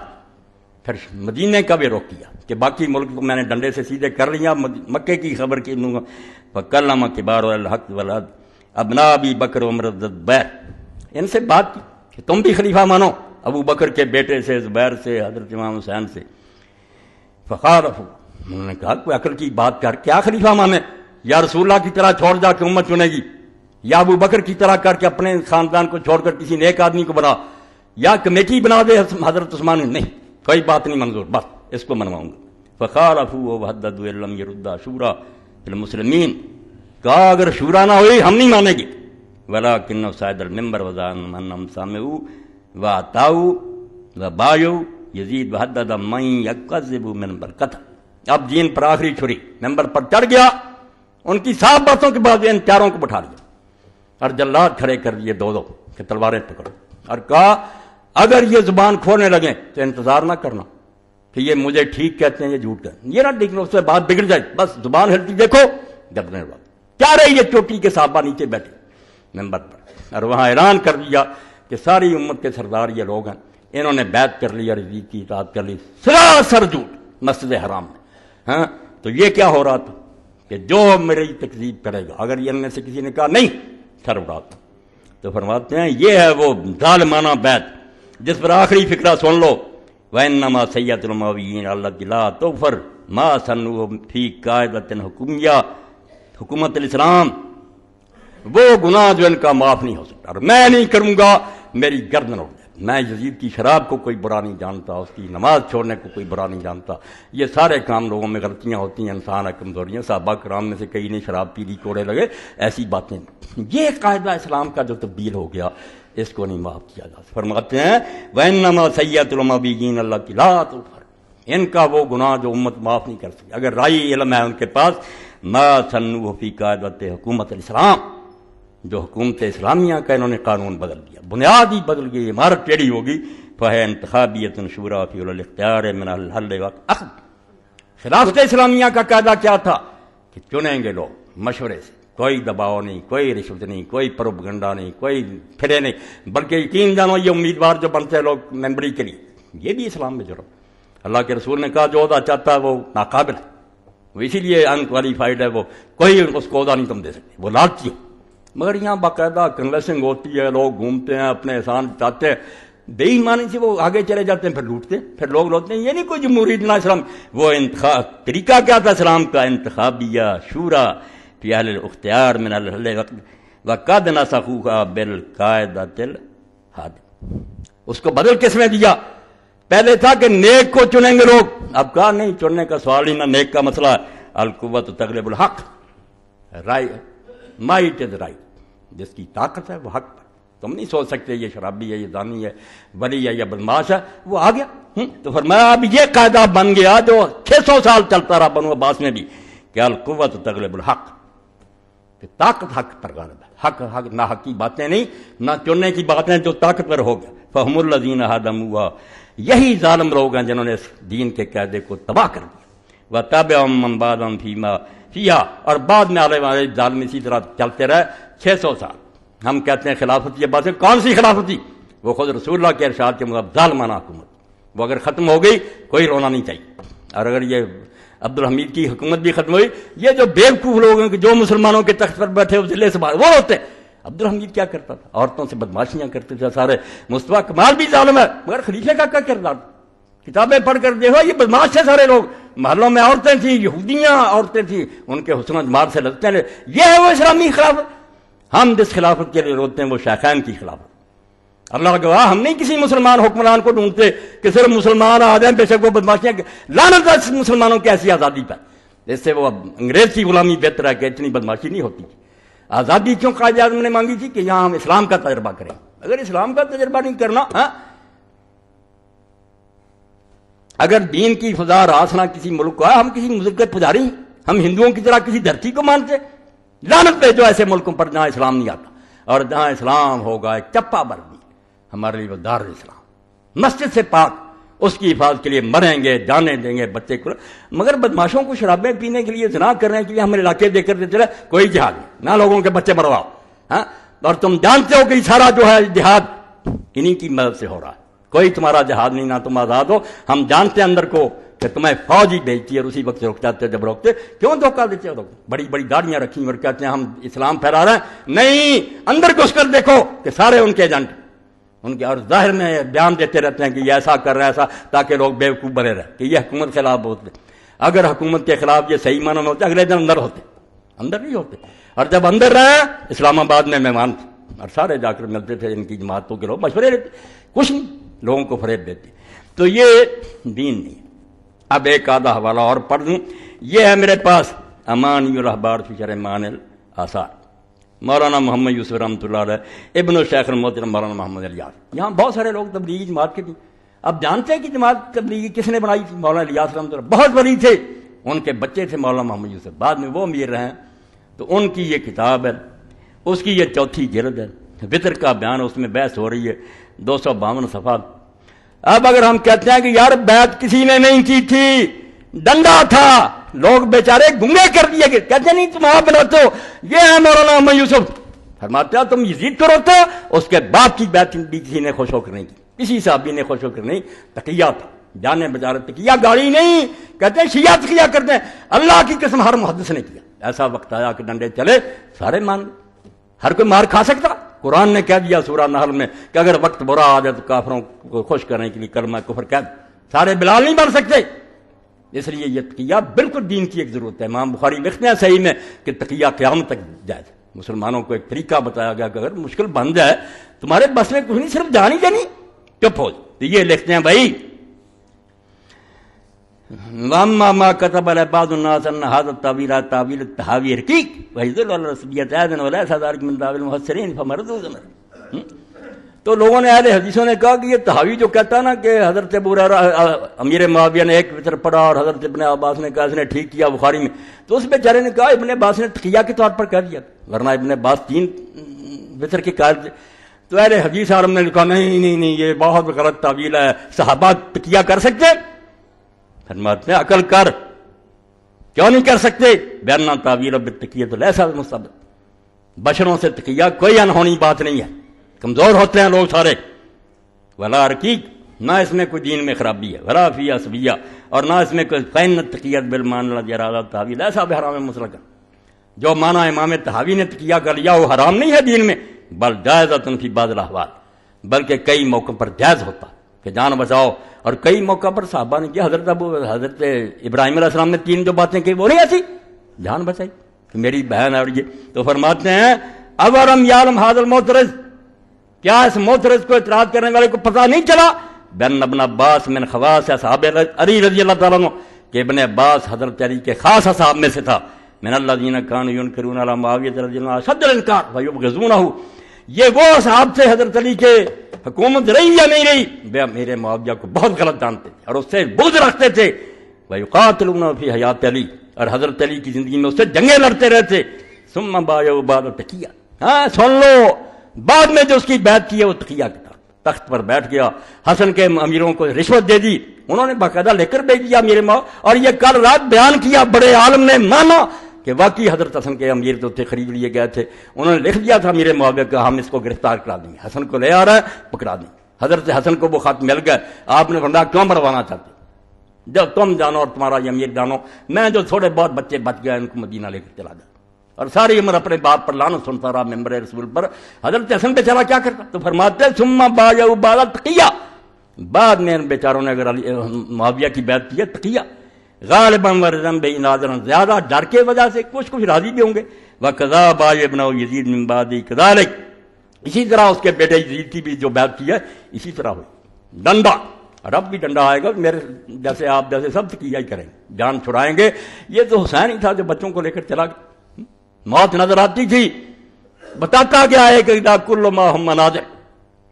A: پھر مدینے کا بھی روک کیا کہ باقی ملک کو میں نے ڈنڈے سے سیدھے کر لیا، مکے کی خبر کی دوں گا. فکلم کبار الحق ولد ابناء ابی بکر عمر الزبیر. ان سے بات کی کہ تم بھی خلیفہ مانو، ابو بکر کے بیٹے سے، زبیر سے، حضرت امام حسین سے. فخالفوا، انہوں نے کہا کوئی عقل کی بات کر، کیا خلیفہ مانے؟ یا رسول اللہ کی طرح چھوڑ جا کے امت چنے گی، یا ابو بکر کی طرح کر کے اپنے خاندان کو چھوڑ کر کسی نیک آدمی کو بنا، یا کمیٹی بنا دے حضرت عثمان. نہیں، کوئی بات نہیں منظور، بس اس کو منواؤں گا. فخالفوا وحددوا ان لم يرد شورى المسلمین. کہا اگر شورا نہ ہوئی ہم نہیں مانیں گے. ولكن صعد المنبر وزعم انهم سمعوا واطاعوا وبايعوا یزید وحدد من يكذب من برکت. اب دین پر آخری چھری، ممبر پر چڑھ گیا، ان کی صاف باتوں کے بعد ان چاروں کو بٹھا لیا اور جلاد کھڑے کر دیے دو کہ تلواریں پکڑو، اور کہا اگر یہ زبان کھولنے لگیں تو انتظار نہ کرنا کہ یہ مجھے ٹھیک کہتے ہیں یہ جھوٹ کہتے ہیں، یہ نہ دیکھنا اس سے بات بگڑ جائے، بس زبان ہلتی دیکھو گردنے والا. کیا رہی یہ چوٹی کے صحابہ نیچے بیٹھے ممبر پر، اور وہاں اعلان کر دیا کہ ساری امت کے سردار یہ لوگ ہیں، انہوں نے بیعت کر لی اور یزید کی اطاعت کر لی. سراسر جھوٹ مسجد حرام میں. ہاں تو یہ کیا ہو رہا تھا کہ جو میری تکذیب کرے گا، اگر یہ ان میں سے کسی نے کہا نہیں سر اڑاتا. تو فرماتے ہیں یہ ہے وہ ظالمانہ بیعت جس پر آخری فکرہ سن لو. وَإِنَّمَا سَيَّةُ الْمَوِيِّينَ الَّتِي لَا تُغْفَرُ مَا سَنُّوا فِي قَاعِدَةٍ حُکُومِیَّہ. حکومت الاسلام وہ گناہ جو ان کا معاف نہیں ہو سکتا، اور میں نہیں کروں گا، میری گردن اڑ جائے. میں یزید کی شراب کو کوئی برا نہیں جانتا، اس کی نماز چھوڑنے کو کوئی برا نہیں جانتا. یہ سارے کام لوگوں میں غلطیاں ہوتی ہیں، انسان ہے، کمزوریاں. صحابہ کرام میں سے کئی نے شراب پی لی، کوڑے لگے، ایسی باتیں. یہ قاعدہ اسلام کا جو تبدیل ہو گیا اس کو نہیں معاف کیا جا سکتا. فرماتے ہیں وَإِنَّمَا سَيَّةُ الْمَوِيِّينَ الَّتِي لَا تُغْفَرُ. ان کا وہ گناہ جو امت معاف نہیں کر سکتی. اگر رائی علم ہے ان کے پاس، مَا سَنُّوا فِي قَاعِدَةِ حکومت الاسلام، جو حکومت اسلامیہ کا انہوں نے قانون بدل دیا، بنیاد ہی بدل گئی، عمارت ٹیڑھی ہوگی. فَهِيَ انتخابیۃ شورا فی الاختیار من الحل والاخذ. خلافت اسلامیہ کا قاعدہ کیا تھا کہ چنیں گے لوگ مشورے سے، کوئی دباؤ نہیں، کوئی رشوت نہیں، کوئی پروپیگنڈا نہیں، کوئی پھرے نہیں، بلکہ یقین جانو یہ امیدوار جو بنتے ہیں لوگ ممبری کے لیے، یہ بھی اسلام میں جرم. اللہ کے رسول نے کہا جو عہدہ چاہتا ہے وہ ناقابل ہے، وہ اسی لیے انکوالیفائڈ ہے، وہ کوئی اس کو عہدہ نہیں تم دے سکتے، وہ لالچی ہے. مگر یہاں باقاعدہ کنویسنگ ہوتی ہے، لوگ گھومتے ہیں، اپنے احسان چاہتے ہیں، بے ایمانی سے وہ آگے چلے جاتے ہیں، پھر لوٹتے ہیں، پھر لوگ لوٹتے ہیں. یہ نہیں کوئی جمہوری نہ اسلام. وہ انتخاب طریقہ کیا تھا اسلام کا؟ انتخابیہ شورا فی اہل الاختیار من اہل وقت وقد نسخوها بالقاعدۃ الحاد. اس کو بدل کس میں دیا؟ پہلے تھا کہ نیک کو چنیں گے لوگ، اب کہا نہیں، چننے کا سوال ہی نہ، نیک کا مسئلہ ہے. القوت تغلب الحق، مائٹ از رائٹ، جس کی طاقت ہے وہ حق پر. تم نہیں سوچ سکتے یہ شرابی ہے، یہ زانی ہے، ولی ہے یا بدماش ہے، وہ آ گیا. تو فرمایا اب یہ قاعدہ بن گیا جو 600 سال چلتا رہا بنو عباس میں بھی، کہ القوت تغلب الحق، کہ طاقت حق پر غالب ہے. حق نہ حق کی باتیں نہیں، نہ چننے کی باتیں، جو طاقت پر ہو گیا. فہم الذین ہدموها، یہی ظالم لوگ ہیں جنہوں نے اس دین کے قاعدے کو تباہ کر دیا. وتبعهم من بعدهم فیما فیہا، اور بعد میں آنے والے ظالم اسی طرح چلتے رہے 600 سال. ہم کہتے ہیں خلافت یہ بات ہے، کون سی خلافت تھی؟ وہ خود رسول اللہ کے ارشاد کے مطابق ظالمانہ حکومت. وہ اگر ختم ہو گئی کوئی رونا نہیں چاہیے. اور اگر یہ عبدالحمید کی حکومت بھی ختم ہوئی، یہ جو بیوقوف لوگ ہیں کہ جو مسلمانوں کے تخت پر بیٹھے وہ ضلع سے باہر وہ ہوتے. عبدالحمید کیا کرتا تھا؟ عورتوں سے بدماشیاں کرتے تھے سارے. مصطفیٰ کمال بھی ظالم ہے مگر خلیفے کا کیا کردار؟ کتابیں پڑھ کر دیکھو یہ بدماش تھے سارے لوگ. محلوں میں عورتیں تھیں، یہودیاں عورتیں تھیں، ان کے حسن و جمال سے لگتے ہیں. یہ ہے وہ اسلامی خلافت. ہم جس خلافت کے لیے روتے ہیں وہ شیخین کی خلافت. اللہ گواہ ہم نہیں کسی مسلمان حکمران کو ڈھونڈتے کہ صرف مسلمان آ جائیں بے شک وہ بدماشیاں. لعنت ہے مسلمانوں کی ایسی آزادی پر. اس سے وہ انگریز کی غلامی بہتر ہے کہ اتنی بدماشی نہیں ہوتی. آزادی کیوں قائد اعظم نے مانگی تھی؟ کہ یہاں ہم اسلام کا تجربہ کریں. اگر اسلام کا تجربہ نہیں کرنا، اگر دین کی فضا راسنا کسی ملک کو ہے، ہم کسی ملک کے پجاری ہیں؟ ہم ہندوؤں کی طرح کسی دھرتی کو مانتے؟ لعنت پہ جو ایسے ملکوں پر جہاں اسلام نہیں آتا. اور جہاں اسلام ہوگا ایک چپا بر بھی ہمارے لیے وہ دار اسلام، مسجد سے پاک، اس کی حفاظت کے لیے مریں گے، جانے دیں گے بچے کو. مگر بدماشوں کو شرابیں پینے کے لیے، زنا کرنے کے لیے ہمیں علاقے دے کر دیتے رہے. کوئی جہاد نہیں، نہ لوگوں کے بچے مرواؤ. اور تم جانتے ہو کہ سارا جو ہے جہاد انہی کی مدد سے ہو رہا ہے. کوئی تمہارا جہاد نہیں، نہ تم آزاد ہو. ہم جانتے ہیں اندر کو کہ تمہیں فوج ہی بھیجتی ہے اور اسی وقت رک جاتے. جب روکتے کیوں دھوکہ دیتے ہو؟ بڑی بڑی گاڑیاں رکھی اور کہتے ہیں ہم اسلام پھیلا رہے ہیں. نہیں، اندر گھس کر دیکھو کہ سارے ان کے ایجنٹ ان کے، اور ظاہر میں بیان دیتے رہتے ہیں کہ یہ ایسا کر رہے ہیں ایسا، تاکہ لوگ بیوقوف بنے رہے کہ یہ حکومت کے خلاف ہوتے. اگر حکومت کے خلاف یہ صحیح معنی میں ہوتے اگلے دن اندر ہوتے، اندر نہیں ہوتے. اور جب اندر رہے اسلام آباد میں مہمان تھے اور سارے جا کر ملتے تھے ان کی جماعتوں کے لوگ، مشورے لیتے، کچھ نہیں، لوگوں کو فریب دیتے. تو یہ دین نہیں. اب ایک آدھا حوالہ اور پڑھ دوں. یہ ہے میرے پاس امانی الاحبار فی شرح معانی الاثار، مولانا محمد یوسف رحمۃ اللہ علیہ، ابن الشیخ المحترم مولانا محمد الیاس. یہاں بہت سارے لوگ تبلیغی جماعت کے تھے. اب جانتے ہیں کہ جماعت تبلیغی کس نے بنائی تھی؟ مولانا الیاس رحمۃ اللہ، بہت ولی تھے. ان کے بچے تھے مولانا محمد یوسف، بعد میں وہ امیر رہے. تو ان کی یہ کتاب ہے، اس کی یہ چوتھی جلد ہے، وطر کا بیان، اس میں بحث ہو رہی ہے، 252 صفحات. اب اگر ہم کہتے ہیں کہ یار بیعت کسی نے نہیں کی تھی، ڈنڈا تھا، لوگ بیچارے گنگے کر دیے گئے، کہتے نہیں تم آپ بناتے ہو. یہ ہے مولانا محمد یوسف، فرماتے ہیں تم یزید کو روتے ہو. اس کے باپ کی بیعت بھی کسی نے خوش ہو کر نہیں کی، کسی صحابی نے خوش ہو کر نہیں. تقیہ تھا، جانے بچارے تقیہ گاڑی نہیں. کہتے ہیں شیعہ تقیہ کرتے ہیں، اللہ کی قسم ہر محدث نے کیا. ایسا وقت آیا کہ ڈنڈے چلے، سارے مان، ہر کوئی مار کھا سکتا. قرآن نے کہہ دیا سورہ نحل میں کہ اگر وقت برا آ جائے تو کافروں کو خوش کرنے کے لیے کلمہ کفر کہہ دو. سارے بلال نہیں بن سکتے. اس لیے یہ تقیہ بالکل دین کی ایک ضرورت ہے. امام بخاری لکھتے ہیں صحیح میں کہ تقیہ قیامت تک جائز. مسلمانوں کو ایک طریقہ بتایا گیا کہ اگر مشکل بن جائے تمہارے بس میں کچھ نہیں، صرف جان ہی دینی، چپ ہو. تو یہ لکھتے ہیں بھائی واما ما كتب على بعض الناس ان هذا التاويل تاويل التهاوي رقيق ويدل على رسبية اذن ولا ذلك من تاويل المفسرين فمردود. تو لوگوں نے اہل حدیثوں نے کہا کہ یہ تہاوی جو کہتا ہے نا کہ حضرت ابو ہریرہ امیر معاویہ نے ایک وطر پڑھا اور حضرت ابن عباس نے کہا اس نے ٹھیک کیا بخاری میں، تو اس بیچارے نے کہا ابن عباس نے تقیہ کے طور پر کہہ دیا، ورنہ ابن عباس 3 وطر کے قائل تھے. تو اہل حدیث عالم نے کہا نہیں نہیں نہیں یہ بہت غلط تعویل ہے، صحابہ تقیہ کر سکتے؟ فرماتے ہیں عقل کر، کیوں نہیں کر سکتے؟ بیانہ تعویل بالتقیہ تو لیسا مستبد، بشروں سے تقیہ کوئی انہونی بات نہیں ہے، کمزور ہوتے ہیں لوگ سارے. ولا رقیق، نہ اس میں کوئی دین میں خرابی ہے، ولا فی عصبیہ، اور نہ اس میں کوئی فین تقیت بالمان الذی اراد التحویل ایسا بحرام مطلقا. جو مانا امام تحاوی نے تقیہ کر لیا وہ حرام نہیں ہے دین میں، بل جائزۃ فی بعض الاحوال، بلکہ کئی موقع پر جائز ہوتا کہ جان بچاؤ. اور کئی موقع پر صحابہ نے کیا، حضرت ابراہیم علیہ السلام نے 3 جو باتیں کی وہ نہیں ایسی، جان بچائی کہ میری بہن ہے. اور یہ تو فرماتے ہیں اورم یعلم ھذا المعترض، کیا اس معترض کو اعتراض کرنے والے کو پتہ نہیں چلا بن ابن عباس من خواص اصحاب علی رضی اللہ تعالیٰ عنہ کہ ابن عباس حضرت علی کے خاص اصحاب میں سے تھا. من الذین کانوا ینکرون علی معاویہ رضی اللہ عنہ اشد الانکار ویبغضونہ، یہ وہ اصحاب تھے حضرت علی کے حکومت رہی یا نہیں رہی میرے معاویہ کو بہت غلط جانتے تھے اور اس سے بغض رکھتے تھے. ویقاتلون فی حیات علی، اور حضرت علی کی زندگی میں اس سے جنگیں لڑتے رہتے. ثم بایعوا بعد تقیہ، ہاں سن لو، بعد میں جو اس کی بیعت کی ہے وہ تقیہ کے تخت پر بیٹھ گیا. حسن کے امیروں کو رشوت دے دی، انہوں نے باقاعدہ لے کر بھیج دیا میرے ماں. اور یہ کل رات بیان کیا، بڑے عالم نے مانا کہ واقعی حضرت حسن کے امیر تو تھے، خرید لیے گئے تھے. انہوں نے لکھ دیا تھا میرے معاویہ کہ ہم اس کو گرفتار کرا دیں گے، حسن کو لے آ رہا ہے پکڑا دیں. حضرت حسن کو وہ خط مل گئے. آپ نے فرمایا کیوں مروانا چاہتے؟ جب تم جانو اور تمہارا یہ امیر جانو، میں جو تھوڑے بہت بچے بچ گئے ان کو مدینہ لے کر چلا جاؤ. اور ساری عمر اپنے باپ پر لعنت سنتا رہا ممبر رسول پر. حضرت حسن بیچارہ کیا کرتا؟ تو فرماتے ثم بايع بعد تقیہ، بعد میں ان بیچاروں نے اگر معاویہ کی بیعت کی ہے تقیہ، غالباً ورزم بے نادرا، زیادہ ڈر کے وجہ سے، کچھ راضی بھی ہوں گے. وَقَضَىٰ بَايَعَ ابْنَهُ يَزِيدُ مِن بَعْدِهِ كَذَٰلِكَ، اسی طرح اس کے بیٹے یزید کی بھی جو بیعت کی ہے اسی طرح ہوئی. ڈنڈا، اور اب بھی ڈنڈا آئے گا، میرے جیسے آپ جیسے سب تقیہ ہی کریں گے، جان چھڑائیں گے. یہ تو حسین ہی تھا جو بچوں کو لے کر چلا گیا. موت نظر آتی تھی، بتاتا گیا ہے کہ اذا کل ما ہم مناظر.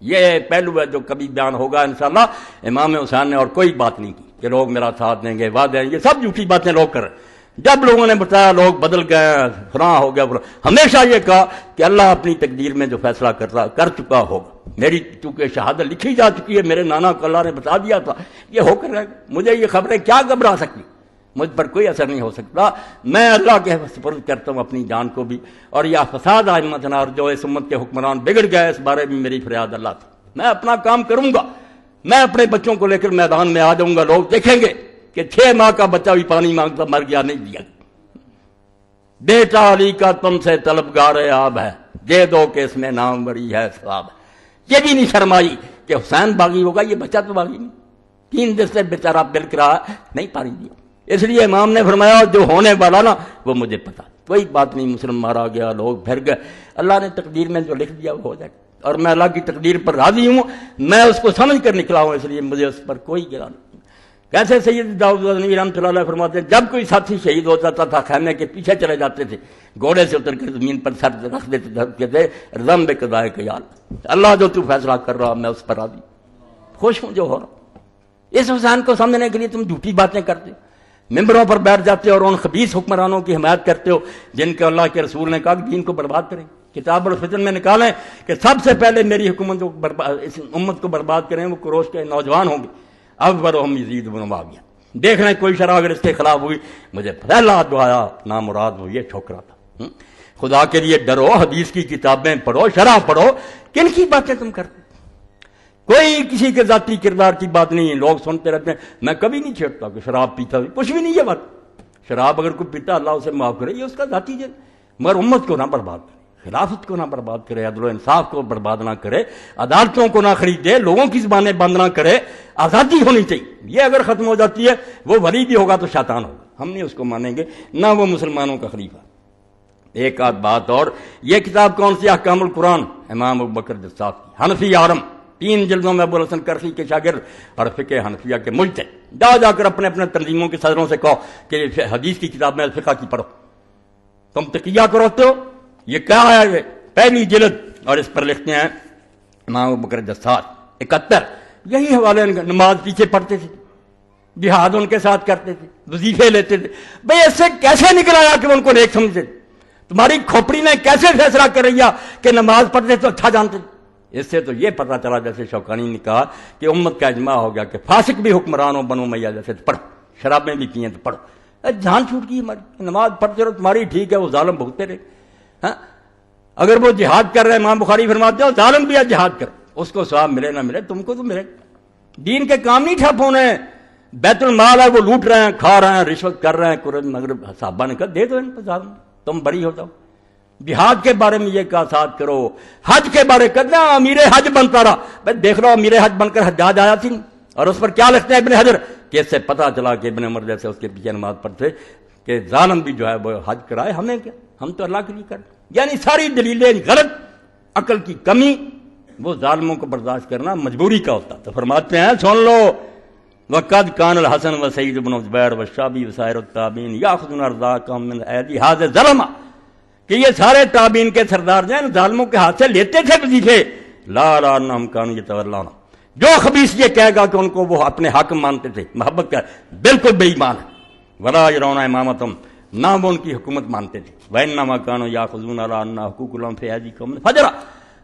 A: یہ پہلو ہے جو کبھی بیان ہوگا انشاءاللہ. امام حسین نے اور کوئی بات نہیں کی کہ لوگ میرا ساتھ دیں گے، وعدے ہیں، یہ سب جھوٹی باتیں لوگ کر رہے ہیں. جب لوگوں نے بتایا لوگ بدل گئے، فلاں ہو گیا، ہمیشہ یہ کہا کہ اللہ اپنی تقدیر میں جو فیصلہ کر چکا ہوگا. میری چونکہ شہادت لکھی جا چکی ہے، میرے نانا کو اللہ نے بتا دیا تھا، یہ ہو کر رہے گا. مجھے یہ خبریں کیا گھبرا سکتی، مجھ پر کوئی اثر نہیں ہو سکتا. میں اللہ کے سپرد کرتا ہوں اپنی جان کو بھی. اور یہ فساد ائمتنا، اور جو اس امت کے حکمران بگڑ گئے، اس بارے میں میری فریاد اللہ تھی. میں اپنا کام کروں گا، میں اپنے بچوں کو لے کر میدان میں آ جاؤں گا. لوگ دیکھیں گے کہ 6 ماہ کا بچہ بھی پانی مانگتا مر گیا، نہیں دیا. بیٹا علی کا تم سے طلبگار آب ہے، دے دو کہ اس میں نام بری ہے ثواب. یہ بھی نہیں شرمائی کہ حسین باغی ہوگا، یہ بچہ تو باغی نہیں. 3 دن سے بیچارہ بلک رہا ہے، نہیں پانی دیا. اس لیے امام نے فرمایا جو ہونے والا نا وہ مجھے پتا. کوئی بات نہیں، مسلم مارا گیا، لوگ پھر گئے. اللہ نے تقدیر میں جو لکھ دیا وہ ہو جائے گا، اور میں اللہ کی تقدیر پر راضی ہوں. میں اس کو سمجھ کر نکلا ہوں، اس لیے مجھے اس پر کوئی گرا نہیں. کیسے سید داؤد غزنوی رحمۃ اللہ علیہ فرماتے ہیں جب کوئی ساتھی شہید ہو جاتا تھا خیمے کے پیچھے چلے جاتے تھے، گھوڑے سے اتر کر زمین پر سر رکھ دیتے تھے، رضم بقضاء قیال، اللہ جو تو فیصلہ کر رہا میں اس پر راضی، خوش ہوں جو ہو رہا. اس حسین کو سمجھنے کے لیے تم جھوٹی باتیں کرتے ہو، ممبروں پر بیٹھ جاتے ہو اور ان خبیث حکمرانوں کی حمایت کرتے ہو جن کے اللہ کے رسول نے کہا کہ دین کو برباد کریں. کتاب الفتن میں نکالیں کہ سب سے پہلے میری حکومت کو اس امت کو برباد کریں وہ قریش کے نوجوان ہوں گے. اکبرہم یزید بن معاویہ. دیکھ رہے کوئی شرح اگر اس کے خلاف ہوئی، مجھے پہلا دعایا نامراد وہ یہ ٹھوکرا تھا. خدا کے لیے ڈرو، حدیث کی کتابیں پڑھو، شرح پڑھو. کن کی باتیں تم کرتے؟ کوئی کسی کے ذاتی کردار کی بات نہیں ہے. لوگ سنتے رہتے ہیں. میں کبھی نہیں چھیڑتا کہ شراب پیتا، کچھ بھی نہیں. یہ بات شراب اگر کوئی پیتا اللہ اسے معاف کرے، یہ اس کا ذاتی جن، مگر امت کو نہ برباد کرے، خلافت کو نہ برباد کرے، عدل و انصاف کو برباد نہ کرے، عدالتوں کو نہ خریدے، لوگوں کی زبانیں بند نہ کرے. آزادی ہونی چاہیے. یہ اگر ختم ہو جاتی ہے وہ ولی بھی ہوگا تو شیطان ہوگا. ہم نہیں اس کو مانیں گے، نہ وہ مسلمانوں کا خلیفہ. ایک آدھ بات اور، یہ کتاب کون سی؟ احکام القرآن، امام ابوبکر دستاف کی، حنفی عالم، 3 جلدوں میں ابو الحسن کرخی کے شاگرد اور فقہ حنفیہ کے مجتہد. جا کر اپنے اپنے تنظیموں کے صدروں سے کہو کہ حدیث کی کتاب میں فقہ کی پڑھو. تم تقیہ کروتے ہو. یہ کیا ہے؟ یہ پہلی جلد، اور اس پر لکھتے ہیں امام ابوبکر دستاف 71. یہی حوالے، نماز پیچھے پڑھتے تھے، جہاد ان کے ساتھ کرتے تھے، وظیفے لیتے تھے. بھئی اس سے کیسے نکل آیا کہ ان کو نیک سمجھتے؟ تمہاری کھوپڑی میں کیسے فیصلہ کر رہی ہے کہ نماز پڑھتے تو اچھا جانتے؟ اس سے تو یہ پتہ چلا، جیسے شوکانی نے کہا کہ امت کا اجماع ہو گیا کہ فاسق بھی حکمران ہو، بنو امیہ جیسے تو پڑھو، شرابیں بھی پئیں تو پڑھو. جان چھوٹ گئی ہماری. نماز پڑھتے رہو تمہاری ٹھیک ہے، وہ ظالم بھگتے رہے. ہاں اگر وہ جہاد کر رہے ہیں، امام بخاری فرماتے ہو ظالم بھی ہے جہاد کر، اس کو ثواب ملے نہ ملے تم کو تو ملے. دین کے کام نہیں ٹھپ ہونے. بیت المال ہے وہ لوٹ رہے ہیں، کھا رہے ہیں، رشوت کر رہے ہیں. قرآن مغرب صحابہ نے کہا دے دو ان کو ظالم، تم بری ہو جاؤ. جہاد کے بارے میں یہ کہا ساتھ کرو. حج کے بارے کرنا امیر حج بنتا رہا. بھائی دیکھ لو امیر حج بن کر حجاج آیا تھی، اور اس پر کیا لکھتے ہیں ابن حجر کہ اس سے پتہ چلا کہ ابن عمر جیسے اس کے پیچھے نماز پڑھتے کہ ظالم بھی جو ہے وہ حج کرائے، ہمیں کیا، ہم تو اللہ کے لیے کریں. یعنی ساری دلیلیں غلط، عقل کی کمی. وہ ظالموں کو برداشت کرنا مجبوری کا ہوتا. تو فرماتے ہیں سن لو، وقد کان الحسن و سعید بن زبیر و شابی وسائر التابعین یاخذون ارزاقهم من ایدی هذا الظلم، کہ یہ سارے تابعین کے سردار جو ہیں ظالموں کے ہاتھ سے لیتے تھے وظیفے. لا لا انہم کانوا یتولون، جو خبیث یہ کہے گا کہ ان کو وہ اپنے حق مانتے تھے، محبت کا، بالکل بے ایمان ہے. ولا یرون امامتهم، نہ وہ ان کی حکومت مانتے تھے. وانما کانوا یاخذون علی ان حقوق لهم فی ایدیکم فجرا،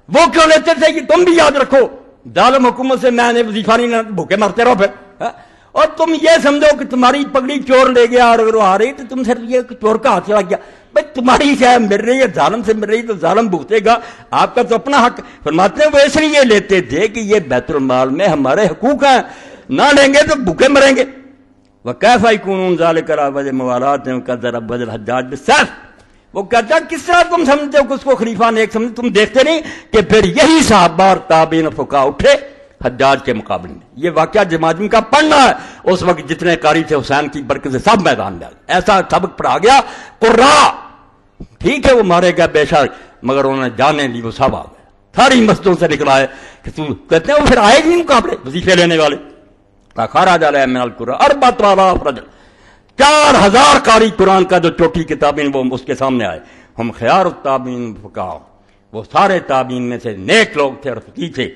A: وہ کیوں لیتے تھے کہ تم بھی یاد رکھو ظالم حکومت سے میں نے وظیفہ نہیں، بھوکے مرتے رہو پھر. اور تم یہ سمجھو کہ تمہاری پگڑی چور لے گیا اور اگر وہ آ رہی تو تم صرف یہ چور کا ہاتھ چلا گیا. بھائی تمہاری شاید مل رہی ہے، ظالم سے مل رہی تو ظالم بھگتے گا، آپ کا تو اپنا حق. فرماتے ہیں وہ اس لیے لیتے تھے کہ یہ بیت المال میں ہمارے حقوق ہیں، نہ لیں گے تو بھوکے مریں گے. وَكَيْفَ يَكُونُ ذَلِكَ عَلَىٰ وَجْهِ مُوَالَاةٍ وَقَدْ ضَرَبَ الْحَجَّاجُ بِالسَّيْفِ، وہ کہتا ہے کس طرح تم سمجھتے ہو کہ اس کو خلیفہ نیک سمجھتے؟ تم دیکھتے نہیں کہ پھر یہی صحابہ اور تابعین فقہا اٹھے حجاج کے مقابلے میں. یہ واقعہ جماجم کا پڑھنا ہے. اس وقت جتنے قاری تھے حسین کی برکت سے سب میدان میں آ گئے. ایسا سبق پڑھا گیا. قرا ٹھیک ہے وہ مارے گئے بے شک، مگر انہوں نے جانے لی وہ سب آ گئے. ساری مسجدوں سے نکلا ہے کہ تو کہتے ہیں وہ پھر آئے نہیں مقابلے وظیفے لینے والے. خراج علیہ من القرآن 4000 رجل، 4000 قاری قرآن کا جو چوٹی کتابین وہ اس کے سامنے آئے. ہم خیار التابعین فقہا، وہ سارے تابعین میں سے نیک لوگ تھے اور فقیہ تھے.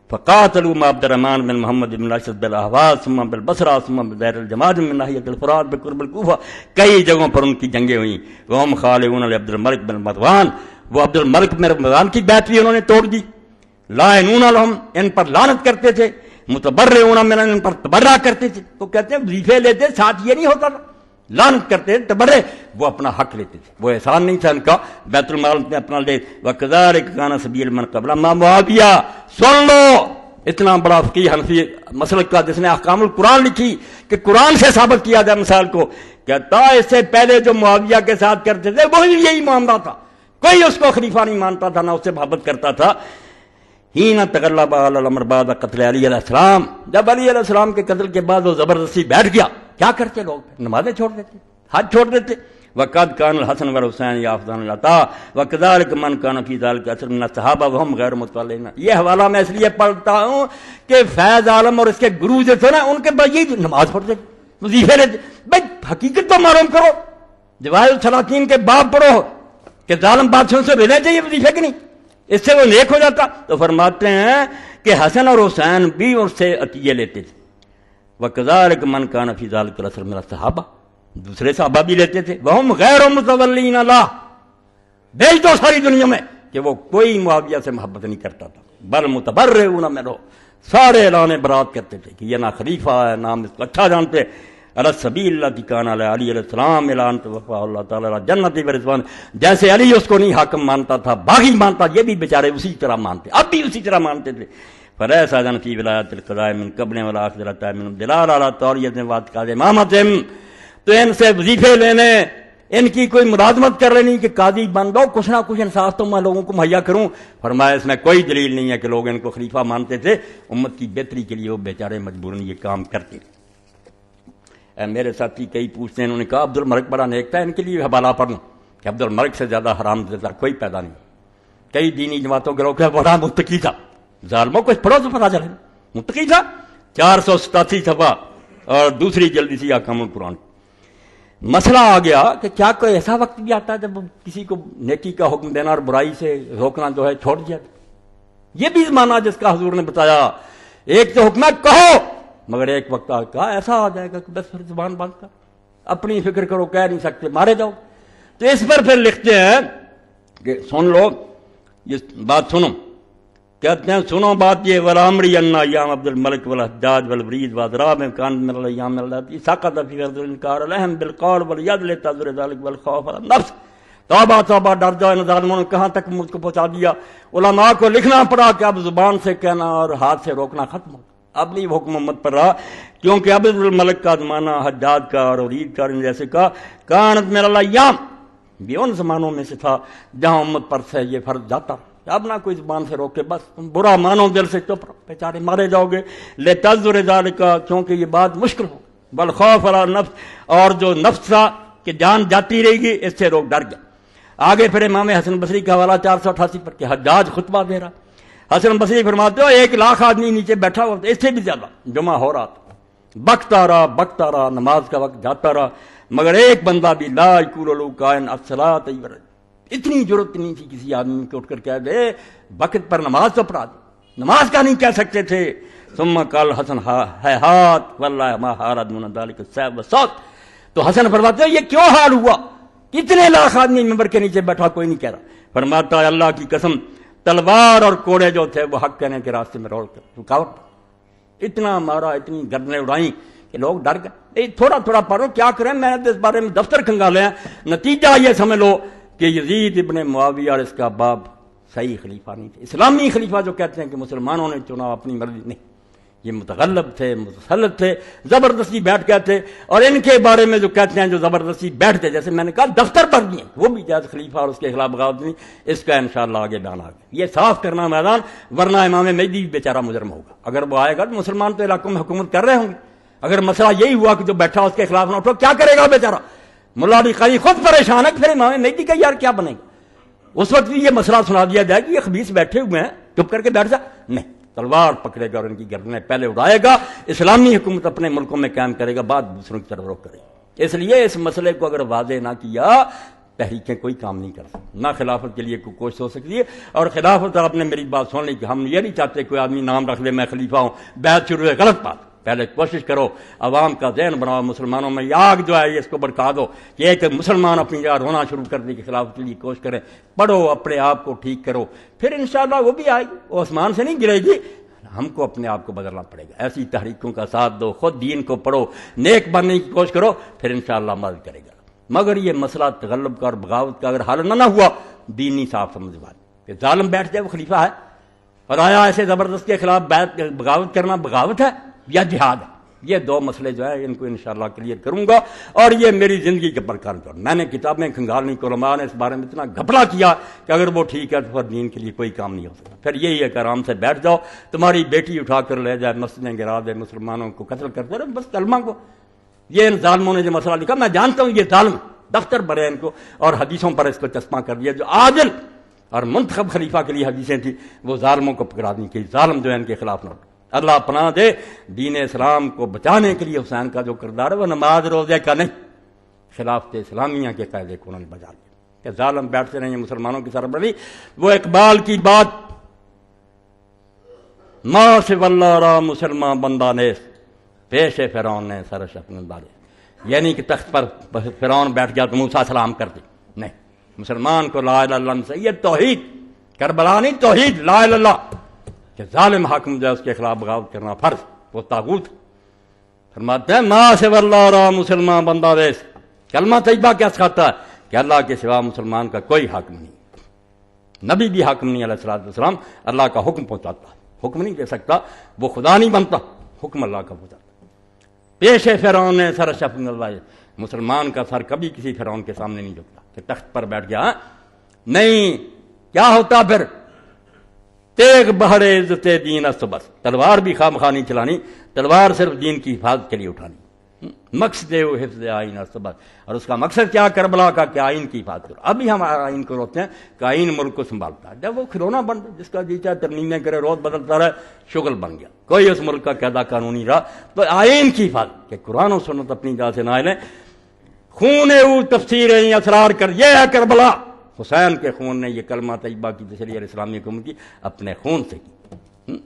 A: فقاتلوا مع عبد الرحمن بن محمد بن اشد بالاحواز ثم بالبصرہ ثم بدیر الجماجم من ناحیۃ الفرات بقرب الکوفہ. کئی جگہوں پر ان کی جنگیں ہوئیں. وہم خالعون عبد الملک بن مروان، وہ عبد الملک بن مروان کی بیعت بھی انہوں نے توڑ دی. لعنون لهم، ان پر لعنت کرتے تھے. متبرعون من، ان پر تبرع کرتے تھے. تو کہتے ہیں وظیفے لیتے ساتھ یہ نہیں ہوتا تھا، لعنت کرتے تھے تبرع، وہ اپنا حق لیتے تھے. وہ احسان نہیں تھا ان کا بیت المال میں اپنا لے. وکذالک کان سبیل من قبل ما معاویہ. سن لو اتنا بڑا فقیہ حنفی مسلک کا جس نے احکام القرآن لکھی کہ قرآن سے ثابت کیا جائے مثال کو، کہتا اس سے پہلے جو معاویہ کے ساتھ کرتے تھے وہی یہی معاملہ تھا. کوئی اس کو خلیفہ نہیں مانتا تھا، نہ اس سے محبت کرتا تھا. ہی نہ تغلب علی الامر بعد قتل علی علیہ السلام، جب علی علیہ السلام کے قتل کے بعد وہ زبردستی بیٹھ گیا، کیا کرتے لوگ؟ نمازیں چھوڑ دیتے، حج چھوڑ دیتے. وقد کان الحسن والحسین یافذان العطاء وکذلک من کان فی ذلک اثر من الصحابہ وهم غیر مطلعین. یہ حوالہ میں اس لیے پڑھتا ہوں کہ فیض عالم اور اس کے گرو جو تھے نا ان کے بعد یہ نماز پڑھتے وظیفے لیتے. بھائی حقیقت تو معلوم کرو. جواہر السلاطین کے باب پڑھو کہ ظالم بادشاہوں سے لینا چاہیے وظیفے کہ نہیں، اس سے وہ نیک ہو جاتا. تو فرماتے ہیں کہ حسن اور حسین بھی ان سے عطیے لیتے تھے. وکذالک من کان فی ذلک الاثر من الصحابہ، دوسرے صحابہ بھی لیتے تھے. وہم غیر متولین اللہ، بھیج دو ساری دنیا میں کہ وہ کوئی معاویہ سے محبت نہیں کرتا تھا. بل متبرعون منہ، سارے اعلان برات کرتے تھے کہ یہ نہ خلیفہ ہے، نام اس کو اچھا جانتے. علی السبیل الذی کان علی علی علیہ السلام اعلان توفا اللہ تعالی جنت و رضوان. جیسے علی اس کو نہیں حاکم مانتا تھا، باغی مانتا، یہ بھی بیچارے اسی طرح مانتے، اب بھی اسی طرح مانتے تھے. فلیس اذن فی ولایت القضاء من قبل ولا اخرت من دلال علی طوریت وعد امامتهم. تو ان سے وظیفے لینے، ان کی کوئی ملازمت کر لینی کہ قاضی بن دو، کچھ نہ کچھ انصاف تو میں لوگوں کو مہیا کروں. فرمایا اس میں کوئی دلیل نہیں ہے کہ لوگ ان کو خلیفہ مانتے تھے. امت کی بہتری کے لیے وہ بیچارے مجبوراً یہ کام کرتے. میرے ساتھی کئی پوچھتے ہیں، انہوں نے کہا عبد الملک بڑا نیک تھا، ان کے لیے حوالہ پڑھنا کہ عبد الملک سے زیادہ حرام زدہ کوئی پیدا نہیں. کئی دینی جماعتوں کے لوگ کہ بڑا متقی تھا. ظالموں کو پڑھو تو پتا چلے متقی تھا. 487 صفحہ اور دوسری جلدی سی احکام القرآن. مسئلہ آ گیا کہ کیا کوئی ایسا وقت بھی آتا ہے جب کسی کو نیکی کا حکم دینا اور برائی سے روکنا جو ہے چھوڑ دیا؟ یہ بھی مانا جس کا حضور نے بتایا. ایک تو حکم ہے کہو، مگر ایک وقت کہا ایسا آ جائے گا کہ بس پھر زبان بند کر، اپنی فکر کرو، کہہ نہیں سکتے، مارے جاؤ. تو اس پر پھر لکھتے ہیں کہ سن لو یہ بات سنو. کہتے ہیں سنو بات یہ، ولامری ان ایام عبد الملک والحجاج والولید واضراب میں کان من الايام التي سقط في ارض الانكار لهم بالقول واليد لتذر ذلك والخوف على النفس. توبہ توبہ، ڈر جاؤ، ان ظالموں نے کہاں تک مجھ کو پہنچا دیا. علماء کو لکھنا پڑا کہ اب زبان سے کہنا اور ہاتھ سے روکنا ختم ہو. اب نہیں حکم امت پر رہا، کیونکہ عبد الملک کا زمانہ حجاج کا اور ولید کا جیسے کا کانت من الايام بھی ان زمانوں میں سے تھا جہاں امت پر سے یہ فرض جاتا. اب نہ کوئی زبان سے روکے، بس تم برا مانو دل سے، چپ رہو، بیچارے مارے جاؤ گے. لتذر ذلک، کیونکہ یہ بات مشکل ہو. بالخوف علی النفس، اور جو نفس تھا کہ جان جاتی رہے گی، اس سے لوگ ڈر گئے. آگے پھر امام حسن بصری کا حوالہ 488 پر کہ حجاج خطبہ دے رہا. حسن بصری فرماتے ہو 1,00,000 آدمی نیچے بیٹھا ہوا، اس سے بھی زیادہ جمع ہو رہا تھا. بکتا رہا، نماز کا وقت جاتا رہا، مگر ایک بندہ بھی لا یقول له کائن الصلاۃ. اتنی ضرورت نہیں تھی کسی آدمی کو اٹھ کر کہہ دے وقت پر نماز تو پڑھا دے، نماز کا نہیں کہہ سکتے تھے. ثم قال حسن ہیہات واللہ ما حارد من ذلک السیف والصوت. تو حسن فرماتے ہیں یہ کیوں حال ہوا، کتنے لاکھ آدمی ممبر کے نیچے بیٹھا، کوئی نہیں کہہ رہا. فرماتا ہے اللہ کی قسم تلوار اور کوڑے جو تھے وہ حق کہنے کے راستے میں رکاوٹ. اتنا مارا، اتنی گردنیں اڑائیں کہ لوگ ڈر گئے. تھوڑا تھوڑا پڑھو، کیا کریں، میں نے اس بارے میں دفتر کھنگالے ہیں. نتیجہ یہ سمجھ لو کہ یزید ابن معاویہ اور اس کا باپ صحیح خلیفہ نہیں تھے. اسلامی خلیفہ جو کہتے ہیں کہ مسلمانوں نے چنا اپنی مرضی، نہیں، یہ متغلب تھے، متسلط تھے، زبردستی بیٹھ گئے تھے. اور ان کے بارے میں جو کہتے ہیں جو زبردستی بیٹھتے، جیسے میں نے کہا دفتر پر دیے، وہ بھی جائز خلیفہ اور اس کے خلاف بغاوت نہیں. اس کا انشاءاللہ آگے بیان آگے یہ صاف کرنا میدان، ورنہ امام مہدی بھی بیچارہ مجرم ہوگا. اگر وہ آئے گا تو مسلمان تو علاقوں میں حکومت کر رہے ہوں گے. اگر مسئلہ یہی ہوا کہ جو بیٹھا اس کے خلاف نہ اٹھو، کیا کرے گا بیچارہ؟ ملا علی قاری خود پریشان ہے، پھر امام مہدی کا یار کیا بنے گا؟ اس وقت بھی یہ مسئلہ سنا دیا جائے کہ یہ خبیث بیٹھے ہوئے ہیں، چپ کر کے بیٹھ جا. نہیں، تلوار پکڑے گا اور ان کی گردنیں پہلے اڑائے گا. اسلامی حکومت اپنے ملکوں میں قائم کرے گا، بعد دوسروں کی طرف رخ کرے گا. اس لیے اس مسئلے کو اگر واضح نہ کیا، تحریکیں کوئی کام نہیں کر سکتی، نہ خلافت کے لیے کوئی کوشش ہو سکتی ہے. اور خلافت، آپ نے میری بات سن لی کہ ہم یہ نہیں چاہتے کوئی آدمی نام رکھ لے میں خلیفہ ہوں، بیعت شروع ہے، غلط بات. پہلے کوشش کرو عوام کا ذہن بناؤ، مسلمانوں میں یہ آگ جو ہے یہ اس کو بڑھکا دو کہ ایک مسلمان اپنی جگہ رونا شروع کر دے کہ خلافت کے لیے کوشش کریں. پڑھو، اپنے آپ کو ٹھیک کرو، پھر انشاءاللہ وہ بھی آئے گی، وہ آسمان سے نہیں گرے گی. ہم کو اپنے آپ کو بدلنا پڑے گا. ایسی تحریکوں کا ساتھ دو، خود دین کو پڑھو، نیک بننے کی کوشش کرو، پھر انشاءاللہ مدد کرے گا. مگر یہ مسئلہ تغلب کا اور بغاوت کا اگر حل نہ ہوا، دین نہیں صاف سمجھ بات کہ ظالم بیٹھ جائے وہ خلیفہ ہے. اور آیا ایسے زبردست کے خلاف بغاوت کرنا بغاوت ہے یا جہاد ہے؟ یہ دو مسئلے جو ہے ان کو انشاءاللہ کلیئر کروں گا. اور یہ میری زندگی کے پرکار پر میں نے کتابیں کھنگالنی، علماء نے اس بارے میں اتنا گھپلا کیا کہ اگر وہ ٹھیک ہے تو پھر دین کے لیے کوئی کام نہیں ہو سکتا. پھر یہی ہے کہ آرام سے بیٹھ جاؤ، تمہاری بیٹی اٹھا کر لے جائے، مسجدیں گرا دے، مسلمانوں کو قتل کرتے رہے، بس کلمہ کو. یہ ان ظالموں نے جو مسئلہ لکھا، میں جانتا ہوں یہ ظالم دفتر بھرے ان کو، اور حدیثوں پر اس کو چسپاں کر دیا. جو عادل اور منتخب خلیفہ کے لیے حدیثیں تھیں، وہ ظالموں کو پکڑا دی کہ ظالم جو ہے ان کے خلاف نہ اٹھو. اللہ پناہ دے، دین اسلام کو بچانے کے لیے حسین کا جو کردار ہے وہ نماز روزے کا نہیں، خلافت اسلامیہ کے قاعدے کو انہوں نے بجا دیا کہ ظالم بیٹھتے رہے مسلمانوں کی سربراہی. وہ اقبال کی بات، ما سو اللہ را مسلمان بندہ نے پیش فرعون نے سرش اپنے ڈالے. یعنی کہ تخت پر فرعون بیٹھ گیا تو موسیٰ سلام کر دی، نہیں، مسلمان کو لا الہ الا اللہ سے، یہ توحید، کربلا نہیں، توحید لا الہ الا اللہ، کہ ظالم حاکم جو ہے اس کے خلاف بغاوت کرنا فرض، وہ طاغوت. فرماتے ہیں ما سو اللہ را مسلمان بندہ دیس. کلمہ طیبہ کیا سکھاتا ہے کہ اللہ کے سوا مسلمان کا کوئی حاکم نہیں، نبی بھی حاکم نہیں علیہ الصلوۃ والسلام. اللہ کا حکم پہنچاتا، حکم نہیں دے سکتا، وہ خدا نہیں بنتا، حکم اللہ کا پہنچاتا. پیش فرعون نے سر شفن اللہ، مسلمان کا سر کبھی کسی فرعون کے سامنے نہیں جھکتا کہ تخت پر بیٹھ گیا. نہیں، کیا ہوتا پھر؟ تیغ بہڑے عزت دین است بس. تلوار بھی خواہ مخواہ نہیں چلانی، تلوار صرف دین کی حفاظت کے لیے اٹھانی. مقصد وہ حفظ آئین است بس. اور اس کا مقصد کیا؟ کربلا کا کہ آئین کی حفاظت کرو. ابھی ہم آئین کو روکتے ہیں کہ آئین ملک کو سنبھالتا ہے. جب وہ کھلونا بن جس کا جی چاہے ترمیمیں کرے، روز بدلتا رہے، شغل بن گیا، کوئی اس ملک کا قاعدہ قانونی رہا. تو آئین کی حفاظت کہ قرآن و سنت اپنی جگہ سے نہ لیں. خون او تفسیر اسرار کر، یہ ہے کربلا. حسین کے خون نے یہ کلمہ طیبہ کی تشریح اسلامی حکومت کی اپنے خون سے کی.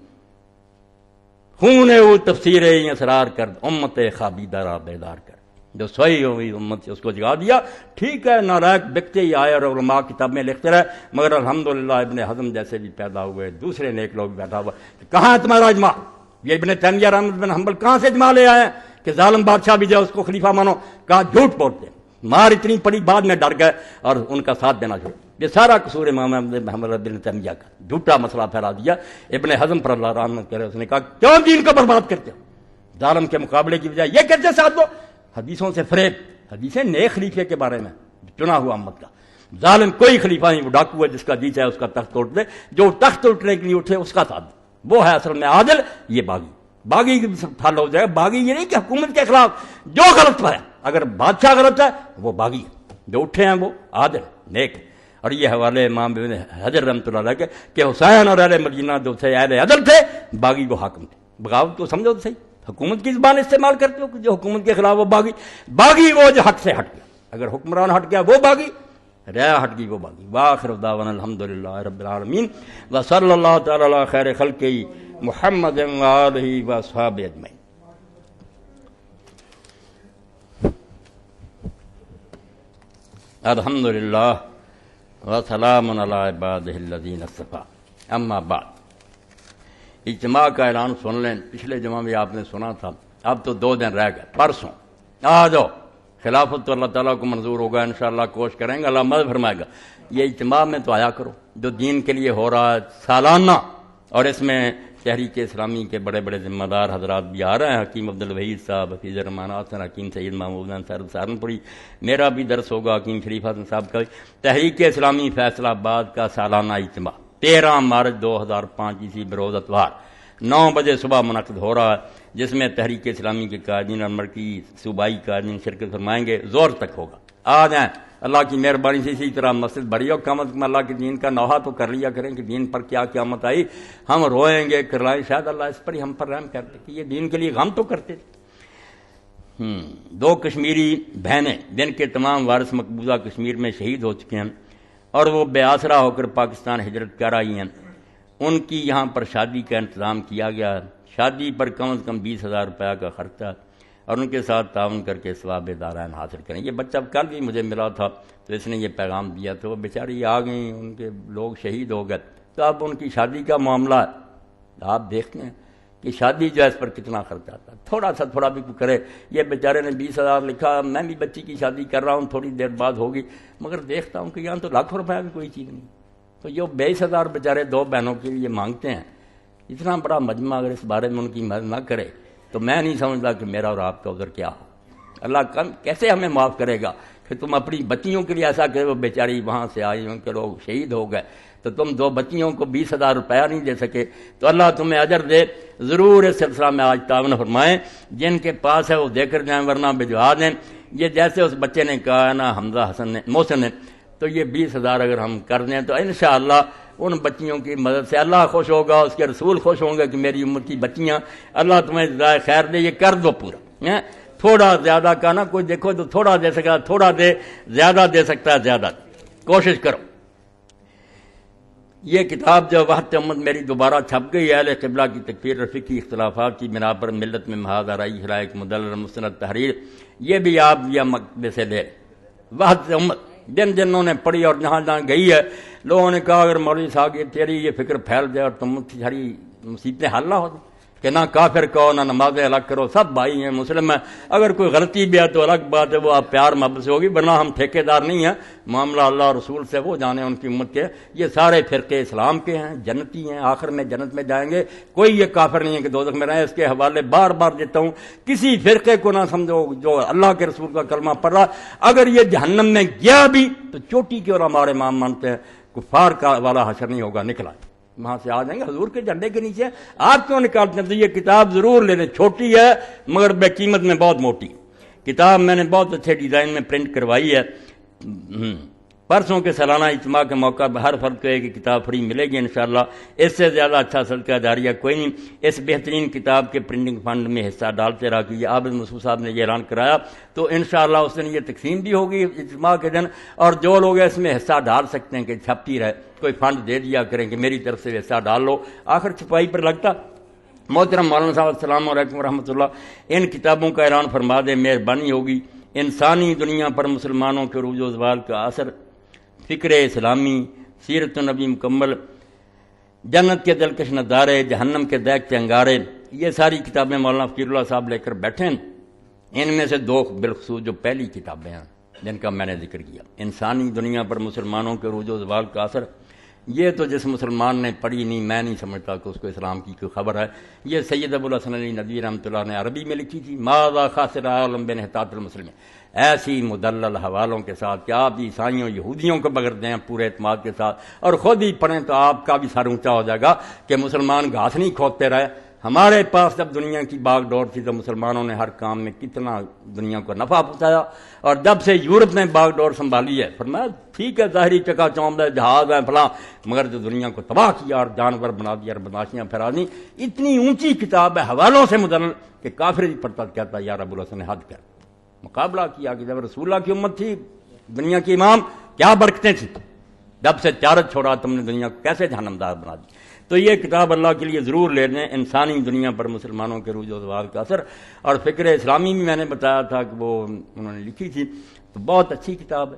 A: خون او تفسیر اسرار کر، امت خابیدہ را بیدار کر. جو سوئی ہوئی امت سے اس کو جگا دیا. ٹھیک ہے، نارائق بکتے ہی آئے اور علماء کتاب میں لکھتے رہے، مگر الحمدللہ ابن حزم جیسے بھی پیدا ہوئے، دوسرے نیک لوگ بیٹھا ہوا. کہاں ہے تمہارا اجماع؟ یہ ابن تیمیہ احمد بن حنبل کہاں سے اجماع لے آئے ہیں کہ ظالم بادشاہ بھی جائے اس کو خلیفہ مانو؟ کہا جھوٹ بولتے، مار اتنی پڑی، بعد میں ڈر گئے اور ان کا ساتھ دینا شروع. یہ سارا قصور امام محمد بن تیمیہ کا، جھوٹا مسئلہ پھیلا دیا. ابن حزم پر اللہ رحمت کرے، اس نے کہا کیوں دین کو برباد کرتے ہو؟ ظالم کے مقابلے کی بجائے یہ کیسے ساتھ دو؟ حدیثوں سے فریب، حدیثیں نیک خلیفے کے بارے میں چنا ہوا امت کا. ظالم کوئی خلیفہ نہیں، وہ ڈاکو ہے، جس کا جی چاہے اس کا تخت توڑ دے، جو تخت اٹھنے کے لیے اٹھے اس کا ساتھ دے. وہ ہے اصل میں عادل. یہ باغی، باغی کی حل ہو جائے. باغی یہ نہیں کہ حکومت کے خلاف جو غلط ہے، اگر بادشاہ غلط ہے وہ باغی ہے، جو اٹھے ہیں وہ عادل نیک. اور یہ حوالے امام ابن حجر رحمۃ اللہ علیہ کہ حسین اور اہل مدینہ جو تھے اہل عدل تھے، باغی وہ حاکم تھے. بغاوت کو سمجھو تو صحیح، حکومت کی زبان استعمال کرتے ہو کہ جو حکومت کے خلاف وہ باغی. باغی وہ جو حق سے ہٹ گیا، اگر حکمران ہٹ گیا وہ باغی، رعایا ہٹ گئی وہ باغی. وآخر دعوانا الحمدللہ رب العالمین وصلی اللہ تعالی علی خیر خلقہ محمد وآلہ واصحابہ اجمعین. الحمدللہ وسلام علی عبادہ الذین اصطفیٰ. اما بعد، اجتماع کا اعلان سن لیں. پچھلے جمعہ میں آپ نے سنا تھا، اب تو 2 دن رہ گئے. پرسوں آ جاؤ، خلافت تو اللہ تعالیٰ کو منظور ہوگا، انشاءاللہ کوشش کریں گے، اللہ مدد فرمائے گا. یہ اجتماع میں تو آیا کرو جو دین کے لیے ہو رہا ہے سالانہ، اور اس میں تحریک اسلامی کے بڑے بڑے ذمہ دار حضرات بھی آ رہے ہیں، حکیم عبدالوحید صاحب، حفیظ الرحمان حسن، حکیم سید محمود انصاری سہارنپوری، میرا بھی درس ہوگا، حکیم شریف حسن صاحب کا بھی۔ تحریک اسلامی فیصلہ آباد کا سالانہ اجتماع 13 مارچ 2005 عیسوی بروز اتوار 9 بجے صبح منعقد ہو رہا ہے، جس میں تحریک اسلامی کے قائدین اور مرکزی صوبائی قائدین شرکت فرمائیں گے، زور تک ہوگا۔ آ جائیں، اللہ کی مہربانی سے اسی طرح مسجد بڑی ہو، کم از کم اللہ کے دین کا نوحہ تو کر لیا کریں کہ دین پر کیا قیامت آئی، ہم روئیں گے کرلائیں، شاید اللہ اس پر ہی ہم پر رحم کرتے کہ یہ دین کے لیے غم تو کرتے تھے۔ 2 کشمیری بہنیں جن کے تمام وارث مقبوضہ کشمیر میں شہید ہو چکے ہیں اور وہ بے آسرا ہو کر پاکستان ہجرت کر آئی ہیں، ان کی یہاں پر شادی کا انتظام کیا گیا ہے۔ شادی پر کم از کم 20,000 روپیہ کا خرچہ، اور ان کے ساتھ تعاون کر کے ثواب دارین حاصل کریں۔ یہ بچہ کل بھی مجھے ملا تھا تو اس نے یہ پیغام دیا، تو وہ بیچاری آ گئیں، ان کے لوگ شہید ہو گئے، تو اب ان کی شادی کا معاملہ ہے۔ آپ دیکھتے ہیں کہ شادی جو ہے اس پر کتنا خرچ آتا ہے، تھوڑا بھی کرے۔ یہ بیچارے نے 20,000 لکھا، میں بھی بچی کی شادی کر رہا ہوں، تھوڑی دیر بعد ہوگی، مگر دیکھتا ہوں کہ یہاں تو لاکھوں روپے بھی کوئی چیز نہیں۔ تو جو 22,000 بیچارے 2 بہنوں کے لیے مانگتے ہیں، اتنا بڑا مجمع اگر اس بارے میں ان کی مدد نہ کرے تو میں نہیں سمجھتا کہ میرا اور آپ کا عذر کیا ہو۔ اللہ کیسے ہمیں معاف کرے گا کہ تم اپنی بچیوں کے لیے ایسا کرے، وہ بیچاری وہاں سے آئی، ان کے لوگ شہید ہو گئے، تو تم 2 بچیوں کو 20,000 روپیہ نہیں دے سکے، تو اللہ تمہیں اجر دے۔ ضرور اس سلسلہ میں آج تعاون فرمائیں، جن کے پاس ہے وہ دے کر جائیں، ورنہ بھجوا دیں۔ یہ جیسے اس بچے نے کہا نا، حمزہ حسن نے، محسن نے، تو یہ 20,000 اگر ہم کر دیں تو انشاءاللہ ان بچیوں کی مدد سے اللہ خوش ہوگا، اس کے رسول خوش ہوں گے کہ میری امت کی بچیاں، اللہ تمہیں جزائے خیر دے، یہ کر دو پورا۔ تھوڑا زیادہ کا نا کوئی دیکھو تو تھوڑا دے سکتا تھوڑا دے، زیادہ دے سکتا ہے زیادہ دے، کوشش کرو۔ یہ کتاب جو وحدت امت میری دوبارہ چھپ گئی ہے، اہل قبلہ کی تکفیر اور فقہی اختلافات کی بنا پر ملت میں محاذ آرائی حرائق مدلل مستند تحریر، یہ بھی آپ یہ مکتبے سے لے۔ وحدت امت جنہوں نے پڑھی اور جہاں گئی ہے، لوگوں نے کہا اگر مولوی صاحب یہ تیری یہ فکر پھیل جائے اور تم ساری مصیبتیں حل نہ ہو جائیں کہ نہ کافر کہو نہ نمازیں الگ کرو، سب بھائی ہیں، مسلم ہیں، اگر کوئی غلطی بھی ہے تو الگ بات ہے، وہ آپ پیار محبت سے ہوگی، ورنہ ہم ٹھیکے دار نہیں ہیں، معاملہ اللہ اور رسول سے، وہ جانے ان کی امت کے۔ یہ سارے فرقے اسلام کے ہیں، جنتی ہیں، آخر میں جنت میں جائیں گے، کوئی یہ کافر نہیں ہے کہ دوزخ میں رہیں۔ اس کے حوالے بار بار دیتا ہوں، کسی فرقے کو نہ سمجھو جو اللہ کے رسول کا کلمہ پڑھ رہا، اگر یہ جہنم میں گیا بھی تو چوٹی کے علماء اور امام مانتے ہیں، کفار کا والا حشر نہیں ہوگا، نکلا وہاں سے آ جائیں گے حضور کے جھنڈے کے نیچے۔ آپ کیوں نکالتے ہیں؟ تو یہ کتاب ضرور لے لیں، چھوٹی ہے مگر بے قیمت میں بہت موٹی کتاب، میں نے بہت اچھے ڈیزائن میں پرنٹ کروائی ہے۔ پرسوں کے سالانہ اجتماع کے موقع پر ہر فرد کو ایک کتاب فری ملے گی انشاءاللہ، اس سے زیادہ اچھا صدقہ جاریہ کوئی نہیں۔ اس بہترین کتاب کے پرنٹنگ فنڈ میں حصہ ڈالتے رہا کہ یہ عابد مسعود صاحب نے یہ اعلان کرایا، تو انشاءاللہ اس دن یہ تقسیم بھی ہوگی اجتماع کے دن، اور جو لوگ اس میں حصہ ڈال سکتے ہیں کہ چھپتی رہے، کوئی فنڈ دے دیا کریں کہ میری طرف سے حصہ ڈال لو، آخر چھپائی پر لگتا۔ محترم مولانا صاحب السلام علیکم ورحمۃ اللہ، ان کتابوں کا اعلان فرما دیں، مہربانی ہوگی۔ انسانی دنیا پر مسلمانوں کے عروج و زوال کا اثر، فکر اسلامی، سیرت النبی مکمل، جنت کے دلکش نظارے، جہنم کے دیکھتے انگارے، یہ ساری کتابیں مولانا فقیر اللہ صاحب لے کر بیٹھے ہیں۔ ان میں سے 2 بالخصوص جو پہلی کتابیں ہیں جن کا میں نے ذکر کیا، انسانی دنیا پر مسلمانوں کے عروج و زوال کا اثر، یہ تو جس مسلمان نے پڑھی نہیں، میں نہیں سمجھتا کہ اس کو اسلام کی کوئی خبر ہے۔ یہ سید ابو الحسن علی ندوی رحمۃ اللہ نے عربی میں لکھی تھی، ماذا خاسر عالم بانحطاط المسلمین، ایسی مدلل حوالوں کے ساتھ کہ آپ عیسائیوں یہودیوں کو بغیر دیں پورے اعتماد کے ساتھ، اور خود ہی پڑھیں تو آپ کا بھی سر اونچا ہو جائے گا کہ مسلمان گھاس نہیں کھودتے رہے۔ ہمارے پاس جب دنیا کی باغ ڈور تھی تو مسلمانوں نے ہر کام میں کتنا دنیا کو نفع پہنچایا، اور جب سے یورپ نے باغ ڈور سنبھالی ہے، فرمایا ٹھیک ہے ظاہری چکا چوند ہے، جہاز ہے فلاں، مگر جو دنیا کو تباہ کیا اور جانور بنا دیا اور بدماشیاں پھیلا دی، اتنی اونچی کتاب ہے حوالوں سے مدلل کہ کافر ہی پڑھتا کہتا یار ابو الحسن نے حد کر مقابلہ کیا کہ جب رسول اللہ کی امت تھی، دنیا کی امام، کیا برکتیں تھیں، جب سے چارج چھوڑا تم نے دنیا کو کیسے جہنمدار بنا دی۔ تو یہ کتاب اللہ کے لیے ضرور لے لیں، انسانی دنیا پر مسلمانوں کے عروج و زوال کا اثر، اور فکر اسلامی بھی میں نے بتایا تھا کہ وہ انہوں نے لکھی تھی، تو بہت اچھی کتاب ہے،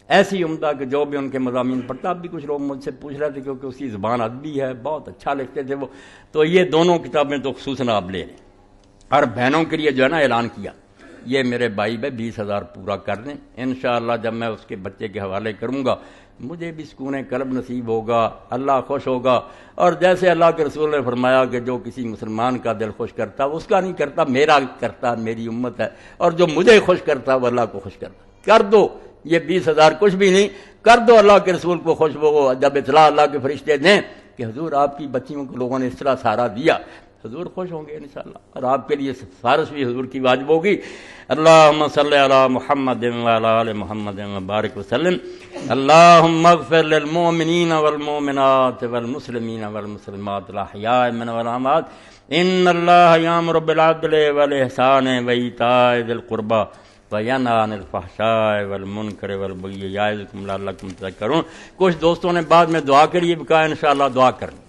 A: ایسی عمدہ کہ جو بھی ان کے مضامین پڑھتا، اب بھی کچھ لوگ مجھ سے پوچھ رہے تھے کیونکہ اس کی زبان ادبی ہے، بہت اچھا لکھتے تھے وہ، تو یہ دونوں کتابیں تو خصوصاً آپ لے لیں۔ اور بہنوں کے لیے جو ہے نا اعلان کیا، یہ میرے بھائی 20,000 پورا کر دیں انشاءاللہ، جب میں اس کے بچے کے حوالے کروں گا مجھے بھی سکون قلب نصیب ہوگا، اللہ خوش ہوگا۔ اور جیسے اللہ کے رسول نے فرمایا کہ جو کسی مسلمان کا دل خوش کرتا وہ اس کا نہیں کرتا، میرا کرتا، میری امت ہے، اور جو مجھے خوش کرتا وہ اللہ کو خوش کرتا۔ کر دو، یہ 20,000 کچھ بھی نہیں، کر دو اللہ کے رسول کو خوش۔ وہ جب اطلاع اللہ کے فرشتے دیں کہ حضور آپ کی بچیوں کو لوگوں نے اس طرح سہارا دیا، حضور خوش ہوں گے انشاءاللہ، اور آپ کے لیے سفارش بھی حضور کی واجب ہوگی۔ اللہم صلی علی محمد وعلی آل محمد وبارک وسلم۔ اللہم اغفر للمؤمنین والمؤمنات والمسلمین والمسلمات الاحیاء منهم والاموات، ان اللہ یامر بالعدل والاحسان وایتاء ذی القربی وینہی عن الفحشاء والمنکر والبغی یعظکم لعلکم تذکرون۔ کچھ دوستوں نے بعد میں دعا کے لیے بھی کہا، انشاءاللہ دعا کریں۔